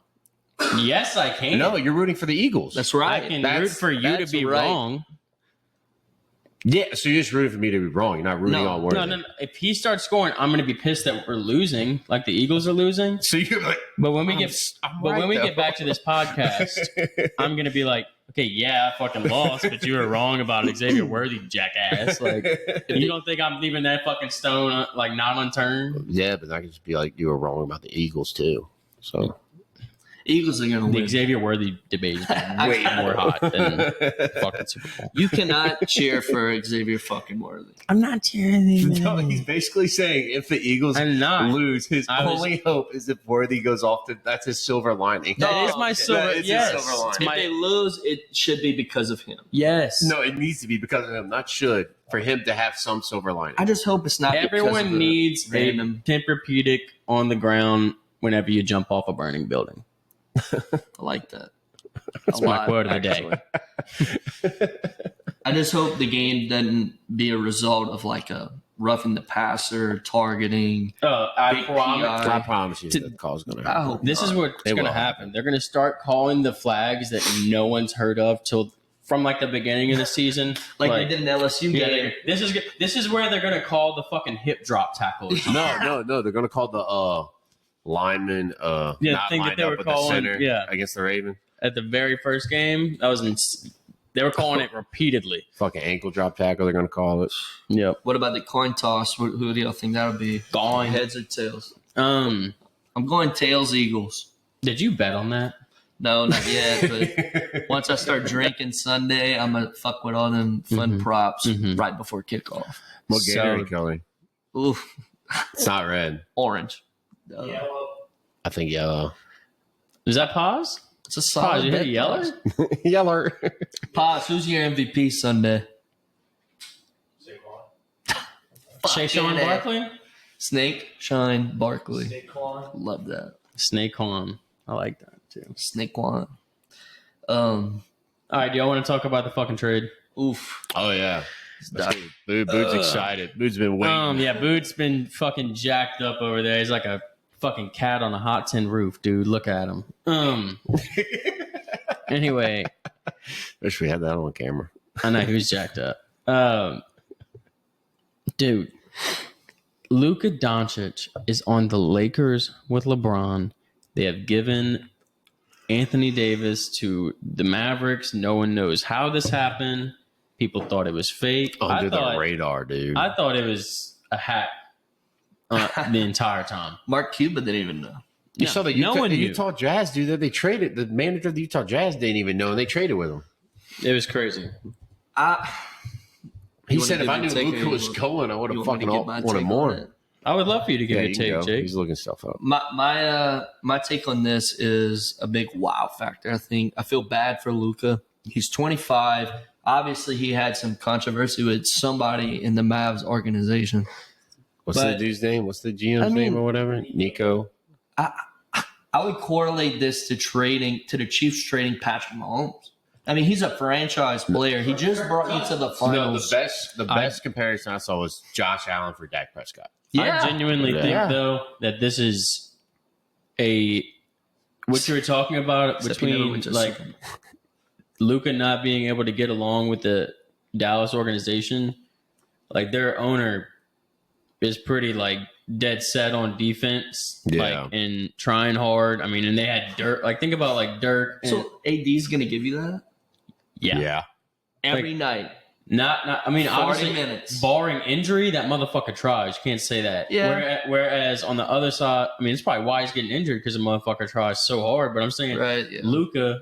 Yes, I can. No, you're rooting for the Eagles. That's I right. can root for you to that's be right. wrong. Yeah, so you're just rooting for me to be wrong. You're not rooting on Worthy. No. If he starts scoring, I'm going to be pissed that we're losing, like the Eagles are losing. So you're like, but when we get back to this podcast, I'm going to be like, okay, yeah, I fucking lost, but you were wrong about Xavier Worthy, jackass. Like, you don't think I'm leaving that fucking stone like not unturned? Yeah, but I could just be like, you were wrong about the Eagles too. So. Eagles are going to win. The Xavier Worthy debate is way more hot than fucking Super Bowl. You cannot cheer for Xavier fucking Worthy. I'm not cheering. No, he's basically saying if the Eagles lose, his only hope is if Worthy goes off. That's his silver lining. That is my silver. Yes. His silver lining. If they lose, it should be because of him. Yes. No, it needs to be because of him. Not should for him to have some silver lining. I just hope it's not. Everyone needs random a Tempur-Pedic on the ground whenever you jump off a burning building. I like that. That's my quote of the day. I just hope the game doesn't be a result of like a roughing the passer, targeting. I promise you the call's going to happen. I hope this is what's going to happen. They're going to start calling the flags that no one's heard of from like the beginning of the season. like they did in LSU game. This is where they're going to call the fucking hip drop tackle. No. They're going to call the lineman not lined up with the center against the Ravens. At the very first game, they were calling it repeatedly. Fucking ankle drop tackle, they're going to call it. Yep. What about the coin toss? Who do y'all think that would be? Going heads or tails? I'm going tails Eagles. Did you bet on that? No, not yet. But once I start drinking Sunday, I'm going to fuck with all them fun props right before kickoff. What Gatorade color? Ooh. It's not red. Orange. Yellow. I think yellow. Is that pause? It's a solid pause. You hit yellow? Yellow. Pause. Who's your MVP Sunday? Snakeshine Barkley? Snakeshine Barkley. Snakeshine. Love that. Snakeshine. I like that too. Snakeshine. All right, do y'all want to talk about the fucking trade? Oof. Oh, yeah. Boot's excited. Boot's been waiting. Yeah, Boot's been fucking jacked up over there. He's like a fucking cat on a hot tin roof, dude. Look at him. Anyway. Wish we had that on camera. I know, he was jacked up. Dude, Luka Doncic is on the Lakers with LeBron. They have given Anthony Davis to the Mavericks. No one knows how this happened. People thought it was fake. Under the radar, dude. I thought it was a hack the entire time. Mark Cuban didn't even know. You saw the Utah Jazz dude that they traded. The manager of the Utah Jazz didn't even know, and they traded with him. It was crazy. He said if I knew Luka was going, I would have fucking wanted more. I would love for you to give your take, Jake. He's looking stuff up. My take on this is a big wow factor. I feel bad for Luka. He's 25. Obviously, he had some controversy with somebody in the Mavs organization. What's the dude's name? What's the GM's name or whatever? Nico. I would correlate this to the Chiefs trading Patrick Mahomes. I mean, he's a franchise player. He just brought you to the finals. No, the best comparison I saw was Josh Allen for Dak Prescott. Yeah. I genuinely think, though, that this is what you were talking about between like Luka not being able to get along with the Dallas organization. Like their owner is pretty like dead set on defense, and trying hard. I mean, and they had Dirk. Like think about like Dirk. So AD's gonna give you that? Yeah. Every night. Not. I mean, 40 obviously, minutes. Barring injury, that motherfucker tries. You can't say that. Yeah. Whereas on the other side, I mean, it's probably why he's getting injured because the motherfucker tries so hard. But I'm saying, Luka,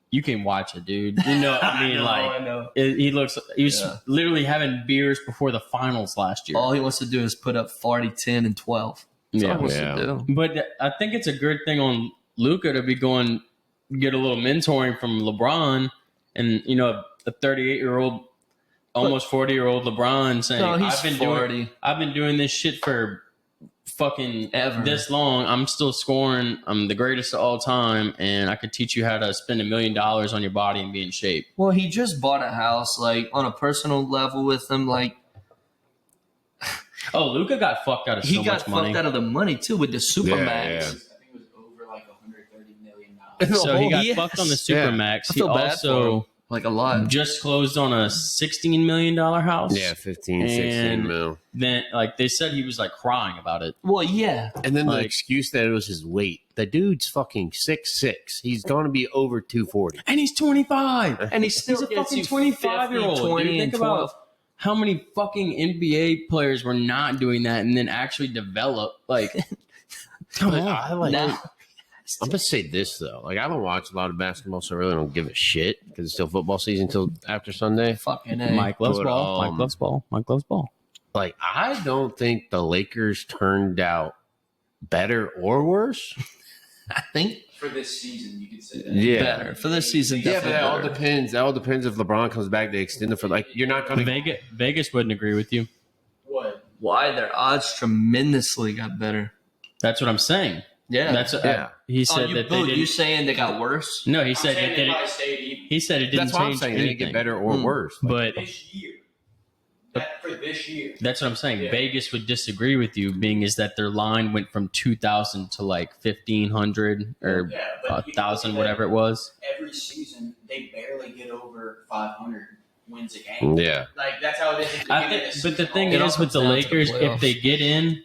you can watch it, dude. You know, I mean, I know. He was literally having beers before the finals last year. All he wants to do is put up 40, 10, and 12. That's all he wants to do. But I think it's a good thing on Luka to be going get a little mentoring from LeBron. And, you know, a 38-year-old, almost 40-year-old LeBron saying, I've been doing this shit for fucking ever this long. I'm still scoring. I'm the greatest of all time. And I could teach you how to spend $1 million on your body and be in shape. Well, he just bought a house, like, on a personal level with him. Like, oh, Luka got fucked out of so much money. He got fucked out of the money, too, with the Supermax. $130 million. So he got fucked on the Supermax. He also Like a lot. Just closed on a $16 million house. Yeah, 15, 16 mil. Then, like, they said he was, like, crying about it. Well, yeah. And then the Like- excuse that it was his weight. The dude's fucking 6'6". He's going to be over 240. And he's 25. And he's still He's a gets fucking you 25-year-old. 50, 20, Dude, think and 12. about how many fucking NBA players were not doing that and then actually develop. Like, come on. Now, I'm gonna say this though. Like, I don't watch a lot of basketball, so I really don't give a shit because it's still football season until after Sunday. fucking A. Mike loves But, ball. Mike loves ball. Mike loves ball. Like, I don't think the Lakers turned out better or worse. I think For this season, you could say that. Yeah. better. For this season, Yeah, but definitely that all better. depends. That all depends if LeBron comes back. They extend it for like you're not gonna. Vegas wouldn't agree with you. What? Why their odds tremendously got better. That's what I'm saying. Yeah. That's Yeah. he said you, that they you didn't. saying they got worse? No, he I'm said saying that they they might didn't. stay even He said it didn't That's what I'm change saying. They didn't anything. get better or worse. But this year. That for this year. that's what I'm saying. Yeah. Vegas would disagree with you, being is that their line went from 2,000 to like 1,500 or Yeah, but 1,000, whatever it was. Every season, they barely get over 500 wins a game. Yeah. Like, that's how it is. At the I beginning think, of the but the season. thing It all is with comes the down to the Lakers, if playoffs. they get in,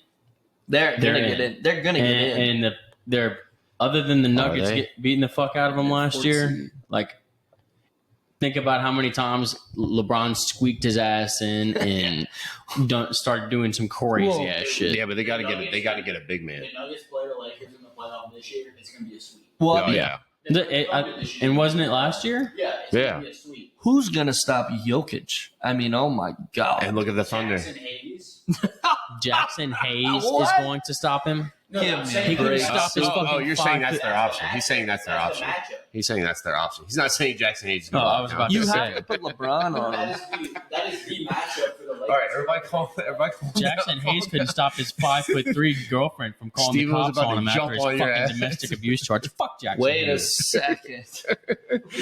They're gonna They're get in. in. They're gonna get in. and they're other than the Nuggets they? beating the fuck out of them last year, 14. like think about how many times LeBron squeaked his ass in and started doing some crazy Whoa. ass shit. Yeah, but they got to get it. They got to get a big man. The Nuggets play the Lakers in the playoff this year. It's going to be a sweep. Well, Oh, yeah. And wasn't it last year? Yeah, it's Yeah. going to be a sweep. who's gonna stop Jokic? I mean, oh my god. And look at the Thunder. Jackson Hayes. Jackson Hayes is What? going to stop him. No, Give I'm me saying a He couldn't break. stop his fucking you're saying 5 that's foot- their option. He's saying that's their That's option. the matchup. He's saying that's their option. He's not saying Jackson Hayes. is Oh, gonna I was walk about out. to You say. have to put LeBron on. That is the matchup for the Lakers. All right, everybody call. Jackson Hayes couldn't stop his 5'3" girlfriend from calling Steven the was cops about on to him after jump his on your fucking ass. domestic abuse charge. Fuck Jackson Wait a Hayes. second.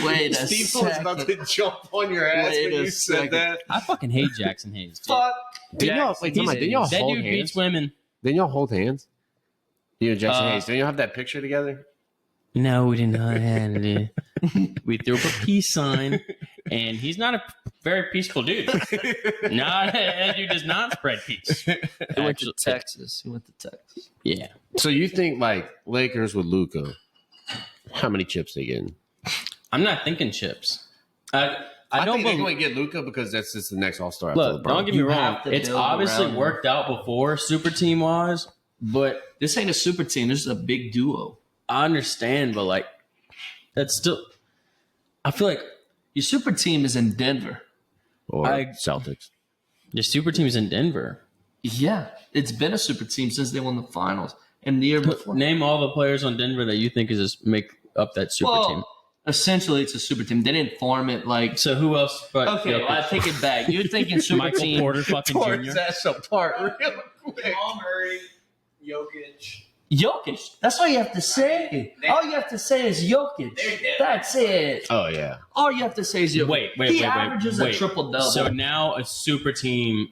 Wait a Steve second. was about to jump on your ass Wait when a you said second. that. I fucking hate Jackson Hayes. Dude. Fuck. Didn't y'all, wait, Jackson didn't y'all Hayes. That hold dude hands? beats women. Didn't y'all hold hands? You and Jackson Uh, Hayes. Didn't y'all have that picture together? No, we did not. We threw up a peace sign, and he's not a very peaceful dude. No, that dude does not spread peace. He went to Actually, Texas. He went to Texas. yeah. So you think like Lakers with Luka? How many chips they getting? I'm not thinking chips. I I don't think they're believe. going to get Luka because that's just the next All Star after Look, LeBron. don't get me You wrong. have to It's build obviously around him. worked out before, super team wise, but This ain't a super team. This is a big duo. I understand. But like, that's still. I feel like Your super team is in Denver. or I- Celtics. the super team's in Denver. Yeah, it's been a super team since they won the finals. And the year before. Name all the players on Denver that you think is just make up that super Well, team. essentially, it's a super team. They didn't form it like. So who else? But Okay, well, I take it back. You're thinking super Michael team. Porter fucking Jr. That's apart real quick. Jamal Murray, Jokic. Jokic. That's all you have to say. All you have to say is Jokic. They're dead. That's it. Oh yeah. All you have to say is Jokic. Wait, He averages wait. a triple double. So now a super team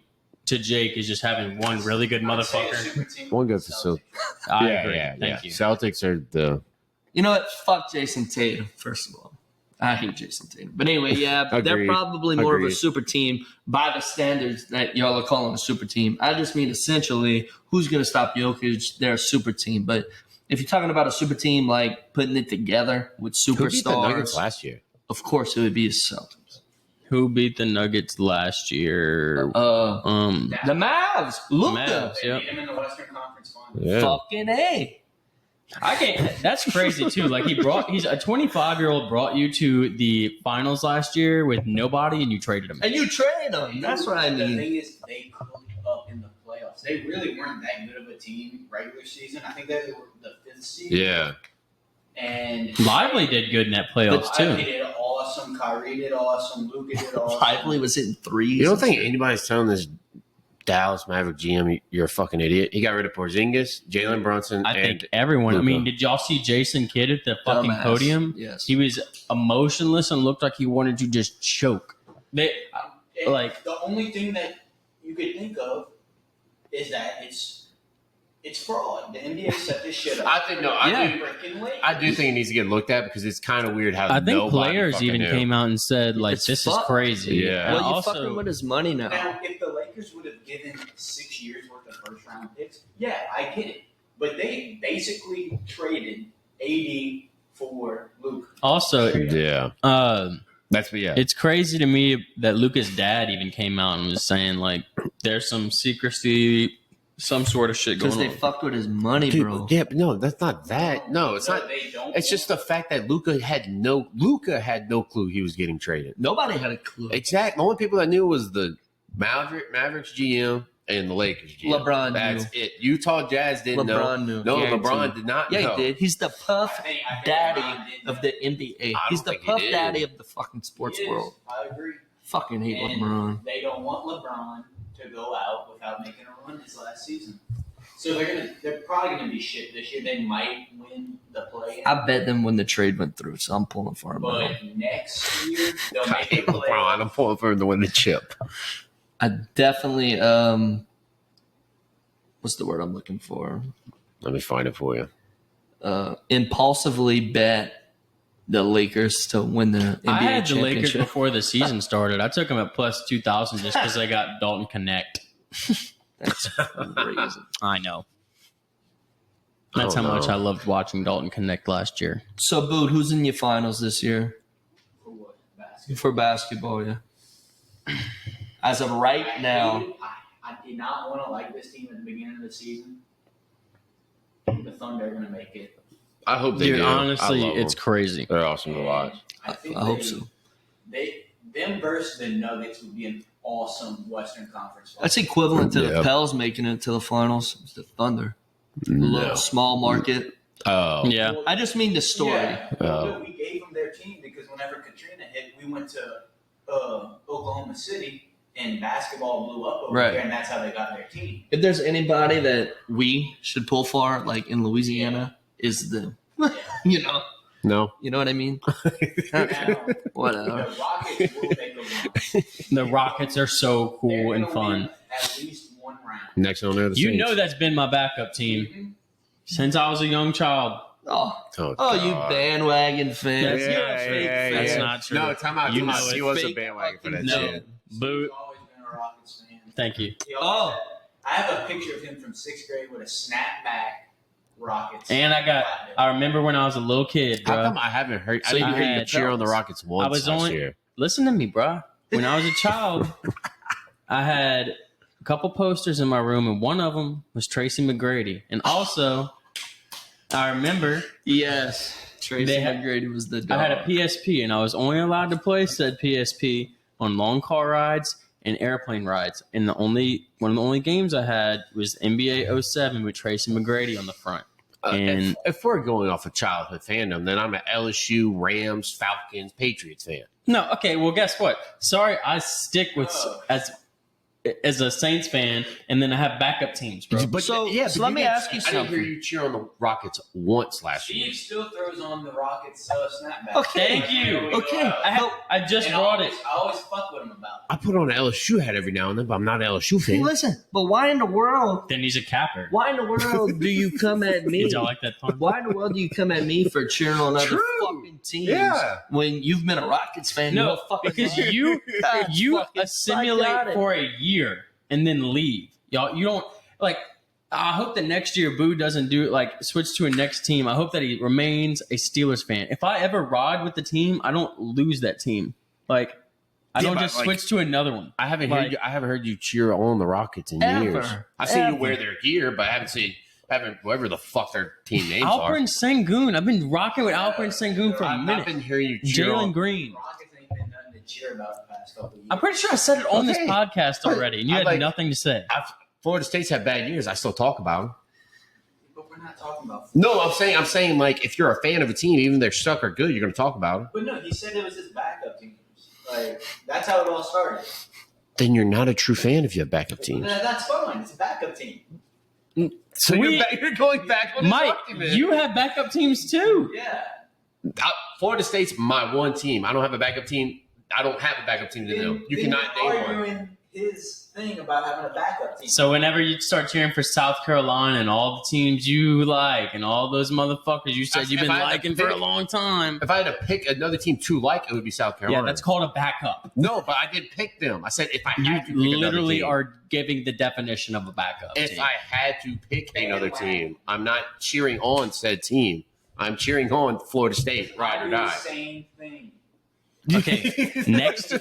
to Jake is just having one really good I'd say a motherfucker. super team One good with the facility. I agree. Thank you. Celtics are the. You know what? Fuck Jason Tatum, first of all. I hate Jason Tatum. But anyway, yeah, they're Agreed. probably more of Agreed. a super team by the standards that y'all are calling a super team. I just mean essentially who's going to stop Jokic? They're a super team. But if you're talking about a super team like putting it together with Who beat the Nuggets superstars, last year? of course it would be the Celtics. Who beat the Nuggets last year? The Mavs. Luka. Mavs. They Yep. beat him in the Western Conference Finals. Yeah. Fucking A. I can't. That's crazy too. Like he's a 25-year-old brought you to the finals last year with nobody, and you traded him. And you trade them. That's what I The mean. thing is, they cooked up in the playoffs. They really weren't that good of a team regular season. I think they were the fifth seed. Yeah. And Lively did good in that playoffs Lively too. did awesome. Kyrie did awesome. Luka did awesome. Lively was hitting threes. You don't think anybody's telling this Dallas Maverick GM you're a fucking idiot? He got rid of Porzingis, Jalen Brunson, I and think everyone. I Luka. mean, did y'all see Jason Kidd at the fucking Dumbass. podium? Yes. He was emotionless and looked like he wanted to just choke. They Like the only thing that you could think of is that it's It's fraud. The NBA set this shit up. I do think it needs to get looked at because it's kind of weird how I think players even knew. came out and said, like, this is crazy. Yeah. Well, And you fucking with his money now. Now, if the Lakers would have given 6 years worth of first round picks, yeah, I get it. But they basically traded AD for Luke. Also, That's it's crazy to me that Luka's dad even came out and was saying, like, there's some secrecy, some sort of shit going on. Because they fucked with his money, bro. Yeah, but no, that's not that. No, it's not. They don't. It's just the fact that Luka had no clue he was getting traded. Nobody had a clue. Exactly. The only people that knew was the Mavericks GM and the Lakers GM. LeBron That's knew. it. Utah Jazz didn't know. LeBron knew. No, Guaranteed. LeBron did not know. Yeah, he did. He's the puff I think daddy LeBron did of the NBA. I He's don't the think he puff did. daddy of the fucking sports He is. world. I agree. Fucking hate And LeBron. they don't want LeBron to go out without making a run this last season. So they're probably gonna be shit this year. They might win the play. I bet them when the trade went through, so I'm pulling for him. But next year they'll I make the hate play. LeBron. I'm pulling for him to win the chip. I definitely what's the word I'm looking for? Let me find it for you. Impulsively bet the Lakers to win the NBA I had the Lakers championship. before the season started. I took them at plus 2,000 just because they got Dalton Connect. That's crazy. I know. That's Oh, how much no. I loved watching Dalton Connect last year. So, Boot, who's in your finals this year For what? Basketball. for basketball? Yeah. As of right now, I did not want to like this team at the beginning of the season. The Thunder are going to make it. I hope they Dude, do. honestly, I love it's them. crazy. They're awesome to watch. I think I hope so. Them versus the Nuggets would be an awesome Western Conference final. That's equivalent to the Yep. Pels making it to the finals. It's the Thunder. A No. little small market. Oh. Yeah. I just mean the story. Yeah, well, we gave them their team because whenever Katrina hit, we went to Oklahoma City and basketball blew up over Right. there, and that's how they got their team. If there's anybody that we should pull for, like in Louisiana, is them. you know what I mean? Now, Whatever. the Rockets will make a run. The Rockets are so cool They're and gonna fun. win at least one round. Next on there, the You Saints. know that's been my backup team since I was a young child. Oh, Oh, you God. bandwagon fans. That's- You're a fake fan. That's not true. No, time out. You Time know out. it. He was a Fake bandwagon for that No. shit. Boot. He's always been a Rockets fan. Thank you. He always said- I have a picture of him from 6th grade with a snapback Rockets. And I remember when I was a little kid, How bro. come I haven't heard? I So didn't you hear you had cheer on the Pels. Rockets once I was last only- year. Listen to me, bro. When I was a child, I had a couple posters in my room, and one of them was Tracy McGrady. And also, I remember Yes. Tracy They had- McGrady was the I dog. had a PSP, and I was only allowed to play said PSP on long car rides and airplane rides. And one of the only games I had was NBA 07 with Tracy McGrady on the front. And If we're going off of childhood fandom, then I'm an LSU, Rams, Falcons, Patriots fan. no, okay, well, guess what? Sorry, I stick with Oh. as a Saints fan, and then I have backup teams, bro. But So- yeah, so but let me ask you I didn't hear something. you cheer on the Rockets once last year. Steve still throws on the Rockets snapback. Okay. Thank you. Here we go Okay. out. I just And brought it. I always fuck with him about it. I put on an LSU hat every now and then, but I'm not an LSU Hey, fan. listen, but why in the world? Then he's a capper. Why in the world do you come at me? Did y'all like that pun? Why in the world do you come at me for cheering on other True. fucking teams Yeah. when you've been a Rockets fan? No, your whole fucking because life? you That's fucking assimilate psychotic. for a year and then leave. Y'all, you don't like. I hope that next year Boo doesn't do it. Like switch to a next team. I hope that he remains a Steelers fan. If I ever ride with the team, I don't lose that team. Like I Yeah, don't but, just like, switch to another one. I haven't Like- heard you. I haven't heard you cheer on the Rockets in Ever. years. I've seen you Ever. wear their gear, but I haven't whatever the fuck their team names are. Alperen Sengun. I've been rocking with Alperen Sengun for a I've minute. been hearing you cheer Jalen on. Green. Rockets ain't been nothing to cheer about the past couple of years. I'm pretty sure I said it on this Okay. podcast already, and you I had like- nothing to say. Florida State's had bad years. I still talk about them. But we're not talking about. No, I'm saying like if you're a fan of a team, even if they're stuck or good, you're going to talk about them. But no, he said it was his backup teams. Like that's how it all started. Then you're not a true fan if you have backup teams. That's fine. It's a backup team. So you're going back on Mike, you have backup teams too. Yeah. Florida State's my one team. I don't have a backup team. I don't have a backup team to know. You Then cannot you're name one. arguing his thing about having a backup team. So whenever you start cheering for South Carolina and all the teams you like and all those motherfuckers you said you've been liking for a long time. If I had to pick another team to like, it would be South Carolina. Yeah, that's called a backup. No, but I did pick them. I said if I had to pick You another literally team. are giving the definition of a backup If team. I had to pick another team, I'm not cheering on said team. I'm cheering on Florida State, ride or die. Same thing. Okay, next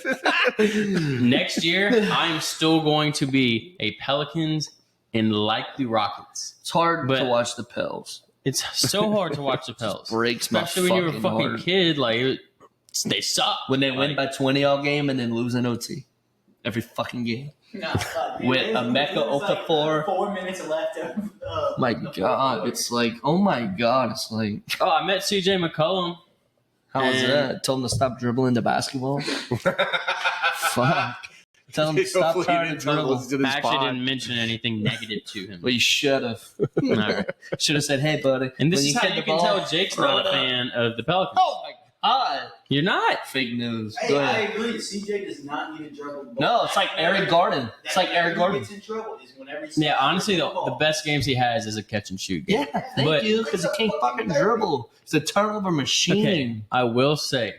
year, I'm still going to be a Pelicans and like the Rockets. It's hard But- to watch the Pels. It's so hard to watch the Pels. Breaks my Especially when you were a fucking heart. kid. Like, they suck. When they win Like, by 20 all game and then lose in OT. Every fucking game. No, dude, With it was- Emeka it was like Okafor. 4 minutes left. My the God. fourth It's like, oh my God. It's like, Oh, I met CJ McCollum. how was And- that? Told him to stop dribbling the basketball? Fuck. Tell him to stop Hopefully trying he to didn't dribble. listen to this I actually pod. didn't mention anything negative to him. Well, you should have. All right. Should have said, hey, buddy. And this when is you how hit you the can ball, tell Jake's throw not it a up. fan of the Pelicans. Oh, my God. You're not. Fake news. Hey, Go I ahead. agree. CJ does not need to dribble the ball. No, it's like Eric Gordon. It's like Eric Gordon. Gets in trouble is whenever Yeah, honestly, the ball. best games he has is a catch and shoot game. Yeah, thank But- you, because he can't fucking dribble. It's a turnover machine. Okay, I will say,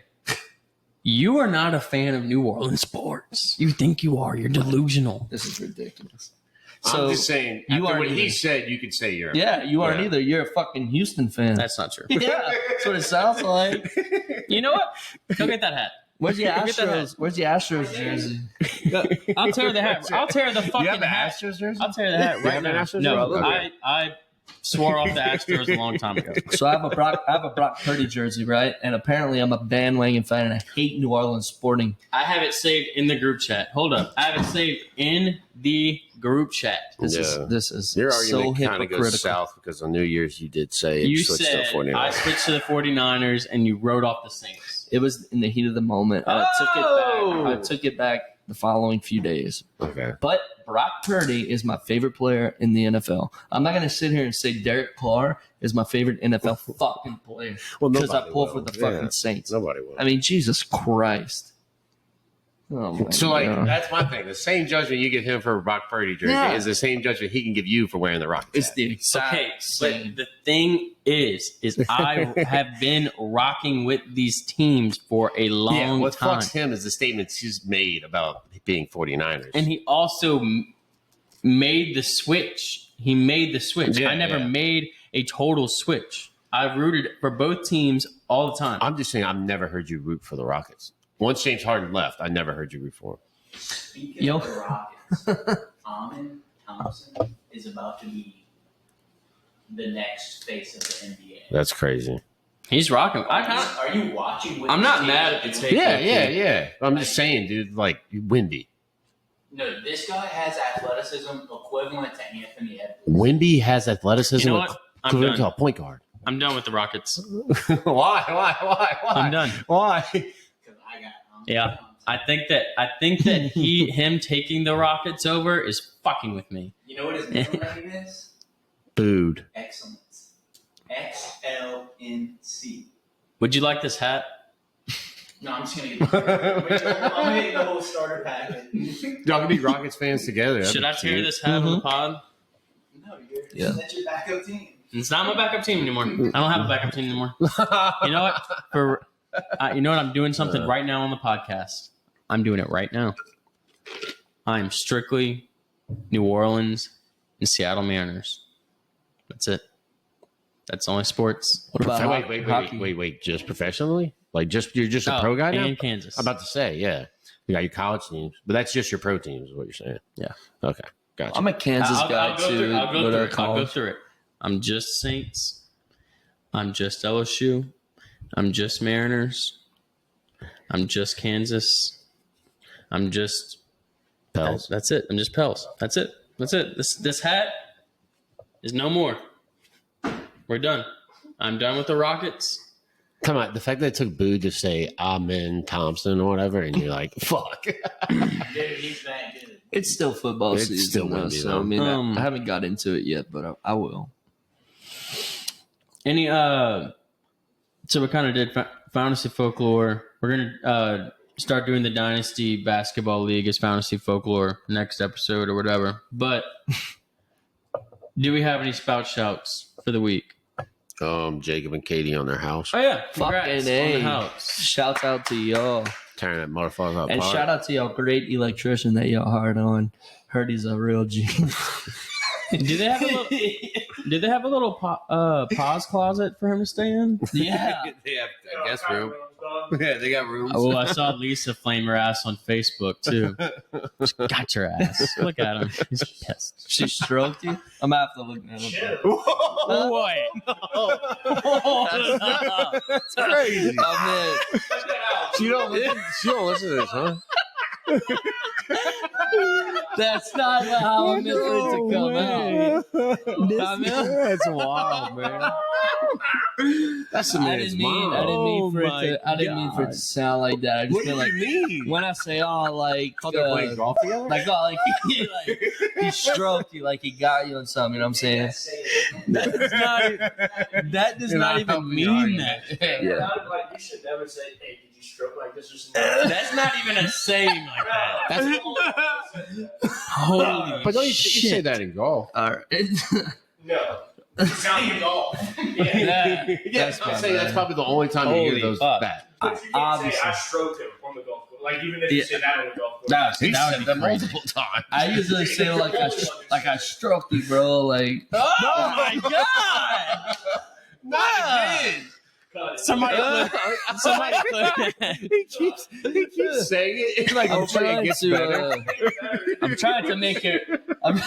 you are not a fan of New Orleans sports. You think you are. You're delusional. This is ridiculous. I'm just saying, you after aren't what he either. said, you could say you're a Yeah, you aren't Yeah. either. You're a fucking Houston fan. That's not true. yeah, that's what it sounds like. You know what? Go get that hat. Where's the Get that hat. Astros? Where's the Astros jersey? I'll tear the hat. I'll tear the fucking You have the hat. Astros jersey? I'll tear the hat You right have an now. Astros No, jersey? Okay. I swore off the Astros a long time ago. So I have a Brock Purdy jersey, right? And apparently I'm a bandwagon fan, and I hate New Orleans sporting. I have it saved in the group chat. Hold up. I have it saved in the group chat. This Yeah. is Your so argument kind of hypocritical. goes south because on New Year's you did say You switched to said the 49ers. I switched to the 49ers and you wrote off the Saints. It was in the heat of the moment. And I took it back the following few days. Okay. But Brock Purdy is my favorite player in the NFL. I'm not going to sit here and say Derek Carr is my favorite NFL fucking player Well, because I nobody pull will. for the fucking Yeah. Saints. Nobody will. I mean, Jesus Christ. Oh my So, like, God. that's my thing. The same judgment you give him for a Brock Purdy jersey Yeah. is the same judgment he can give you for wearing the Rockets. It's hat. the exact Okay, same. but the thing is I have been rocking with these teams for a long Yeah, what time. fucks him is the statements he's made about being 49ers. And he also made the switch. He made the switch. Yeah, I never yeah. made a total switch. I rooted for both teams all the time. I'm just saying I've never heard you root for the Rockets. Once James Harden left, I never heard you root for him. Speaking Yo. of the Rockets, Amon Thompson is about to be the next face of the NBA. That's crazy. He's rocking. Are you watching? What I'm this not team mad is at the doing? take. Yeah. I'm just saying, dude, like, Wemby. No, this guy has athleticism equivalent to Anthony Edwards. Wemby has athleticism You know what? I'm equivalent to done. a point guard. I'm done with the Rockets. Why? I'm done. Why? Because I got Yeah. I think that him taking the Rockets over is fucking with me. You know what his middle name is? Booed. Excellence. XLNC. Would you like this hat? No, I'm just gonna get. I'm gonna get the whole starter package. Y'all can be Rockets fans together. That'd Should be I tear cute. this hat on the pod? No, you're Yeah. that's your backup team. It's not my backup team anymore. I don't have a backup team anymore. You know what? You know what? I'm doing something right now on the podcast. I'm doing it right now. I'm strictly New Orleans and Seattle Mariners. That's it. That's only sports. What about hockey? Wait. Just professionally? Like, you're just a Oh, pro guy now? and Kansas. I'm about to say, yeah. You got your college teams, but that's just your pro teams, is what you're saying. Yeah. Okay. Gotcha. I'm a Kansas guy I'll go too. through, I'll go but through our it. I'll go college. through it. I'm just Saints. I'm just LSU. I'm just Mariners. I'm just Kansas. I'm just Pels. That's it. I'm just Pels. That's it. This hat is no more. We're done. I'm done with the Rockets. Come on. The fact that it took Boo to say Amen Thompson or whatever, and you're like, fuck. Dude, he's that good. It's still football It's season, still though, windy, so though. I mean, Um, I haven't got into it yet, but I will. Any so we kind of did fantasy folklore. We're gonna start doing the Dynasty Basketball League as Fantasy Folklore next episode or whatever. But do we have any spout shouts for the week? Jacob and Katie on their house. Oh, yeah. Fucking Congrats on the house. Shouts out to y'all. Tearing that motherfucker up. And shout out to y'all great electrician that y'all hired on. Heard he's a real genius. Do they have a little pause closet for him to stay in? Yeah. They have a guest room. Yeah, they got rooms. Oh, I saw Lisa flame her ass on Facebook too. She got your ass. Look at him. He's pissed. She stroked you? I'm going to have to look at it. Boy. That's crazy. Oh, man. She don't listen to this, huh? That's not how I meant for it to come out. That's wild, man. That's the I didn't mean for it to sound like that. I just What feel do like you mean? when I say, like, They're playing golf together? he stroked you, like he got you on something. You know what I'm saying? That does not even mean that. Yeah. Like, you should never say, hey, did you stroke like this or something? That's not even a saying like that. Holy But don't you shit. say that in golf? All right. No. It's not even golf. Yeah. That's I'm saying that's probably the only time you Holy hear those fuck. back. But you can't Obviously. say, I stroked him on the golf course. Like, even if you say that on the golf course. That He would said be that crazy. multiple times. I usually say like I stroked you, bro. Like Oh my god! Not again. Cut it. Somebody He keeps saying it. It's like I'm hopefully it trying gets to. better. I'm trying to make it. I'm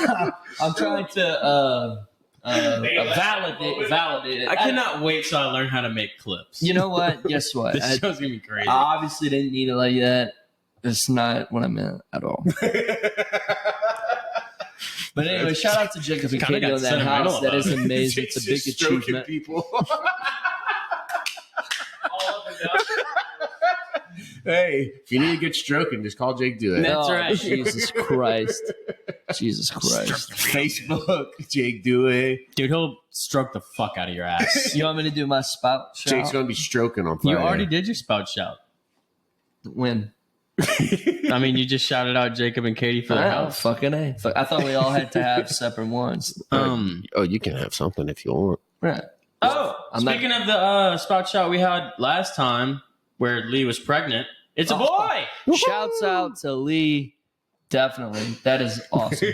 trying to validate it. I cannot wait till I learn how to make clips. You know what? Guess what? This I show's gonna be crazy. obviously didn't need it like that. It's not what I meant at all. But anyway, shout out to Jacob and Kinda Katie got on that sentimental house. That about is it. amazing. It's a big Just stroking achievement. people. All up and down. Hey, if you need a good stroking, just call Jake Do It. That's right. Jesus Christ. Jesus Christ. Facebook, Jake Do It. Dude, he'll stroke the fuck out of your ass. You want me to do my spout shout? Jake's gonna be stroking on Friday. You already did your spout shout. When? I mean, you just shouted out Jacob and Katie for their Oh, house. fucking A. I thought we all had to have separate ones. Oh, you can have something if you want. Right. Oh, I'm not- speaking of the spout shout we had last time where Lee was pregnant, it's a boy. Shouts out to Lee. Definitely. That is awesome.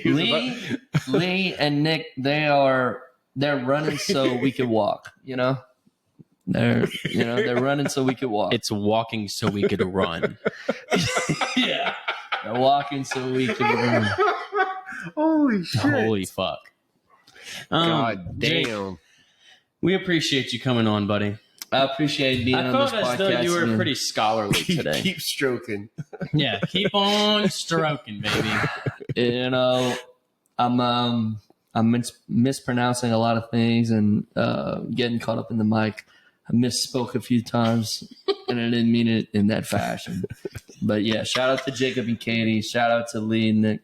Lee and Nick, they're running so we could walk, you know? They're running so we could walk. It's walking so we could run. Yeah. They're walking so we can run. Holy shit. Holy fuck. God Jake, damn. we appreciate you coming on, buddy. I appreciate being I on felt this as though podcast. you were again. pretty scholarly today. Keep stroking. Yeah, keep on stroking, baby. You know, I'm mispronouncing a lot of things and getting caught up in the mic. I misspoke a few times, and I didn't mean it in that fashion. But yeah, shout out to Jacob and Katie. Shout out to Lee and Nick.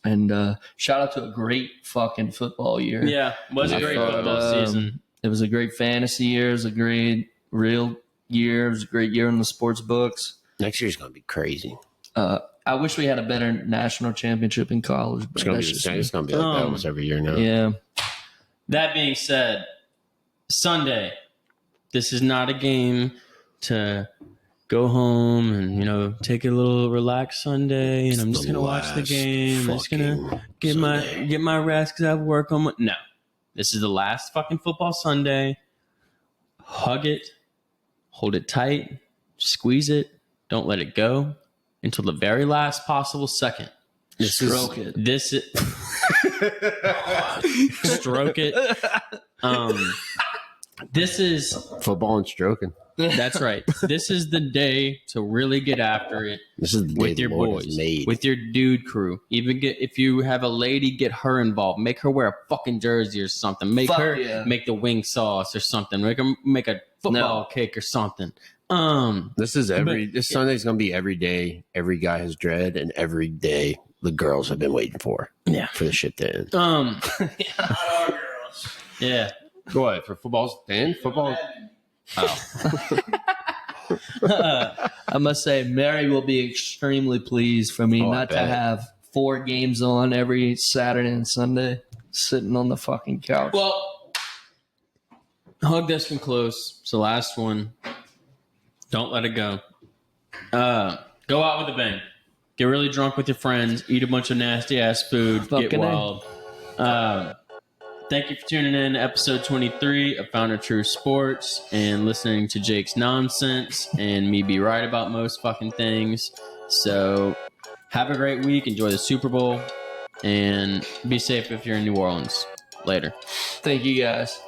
And shout out to a great fucking football year. Yeah, was a I great thought, football season. It was a great fantasy year. It was a great real year. It was a great year in the sports books. Next year's going to be crazy. I wish we had a better national championship in college. But It's going that's to be just the same. me. It's going to be like that almost every year now. Yeah. That being said, Sunday, this is not a game to go home and, take a little relaxed Sunday and I'm just going to watch the game. I'm just going to get my rest because I have work on my... No. This is the last fucking football Sunday. Hug it. Hold it tight. Squeeze it. Don't let it go until the very last possible second. Stroke it. This is... Stroke it. This is... Football and stroking. That's right. This is the day to really get after it This is the day with the your Lord boys, has made. with your dude crew. Even if you have a lady, get her involved. Make her wear a fucking jersey or something. Make Fuck her yeah. make the wing sauce or something. Make a football cake or something. This Sunday's going to be every day. Every guy has dread, and every day the girls have been waiting for the shit to end. Not our girls. Yeah. What for football's to end? Football. Oh. I must say, Mary will be extremely pleased for me not to have 4 games on every Saturday and Sunday, sitting on the fucking couch. Well, hug this one close. It's the last one. Don't let it go. Go out with a bang. Get really drunk with your friends. Eat a bunch of nasty ass food. Get wild. Thank you for tuning in to episode 23 of Founder True Sports and listening to Jake's nonsense and me be right about most fucking things. So have a great week. Enjoy the Super Bowl and be safe if you're in New Orleans. Later. Thank you guys.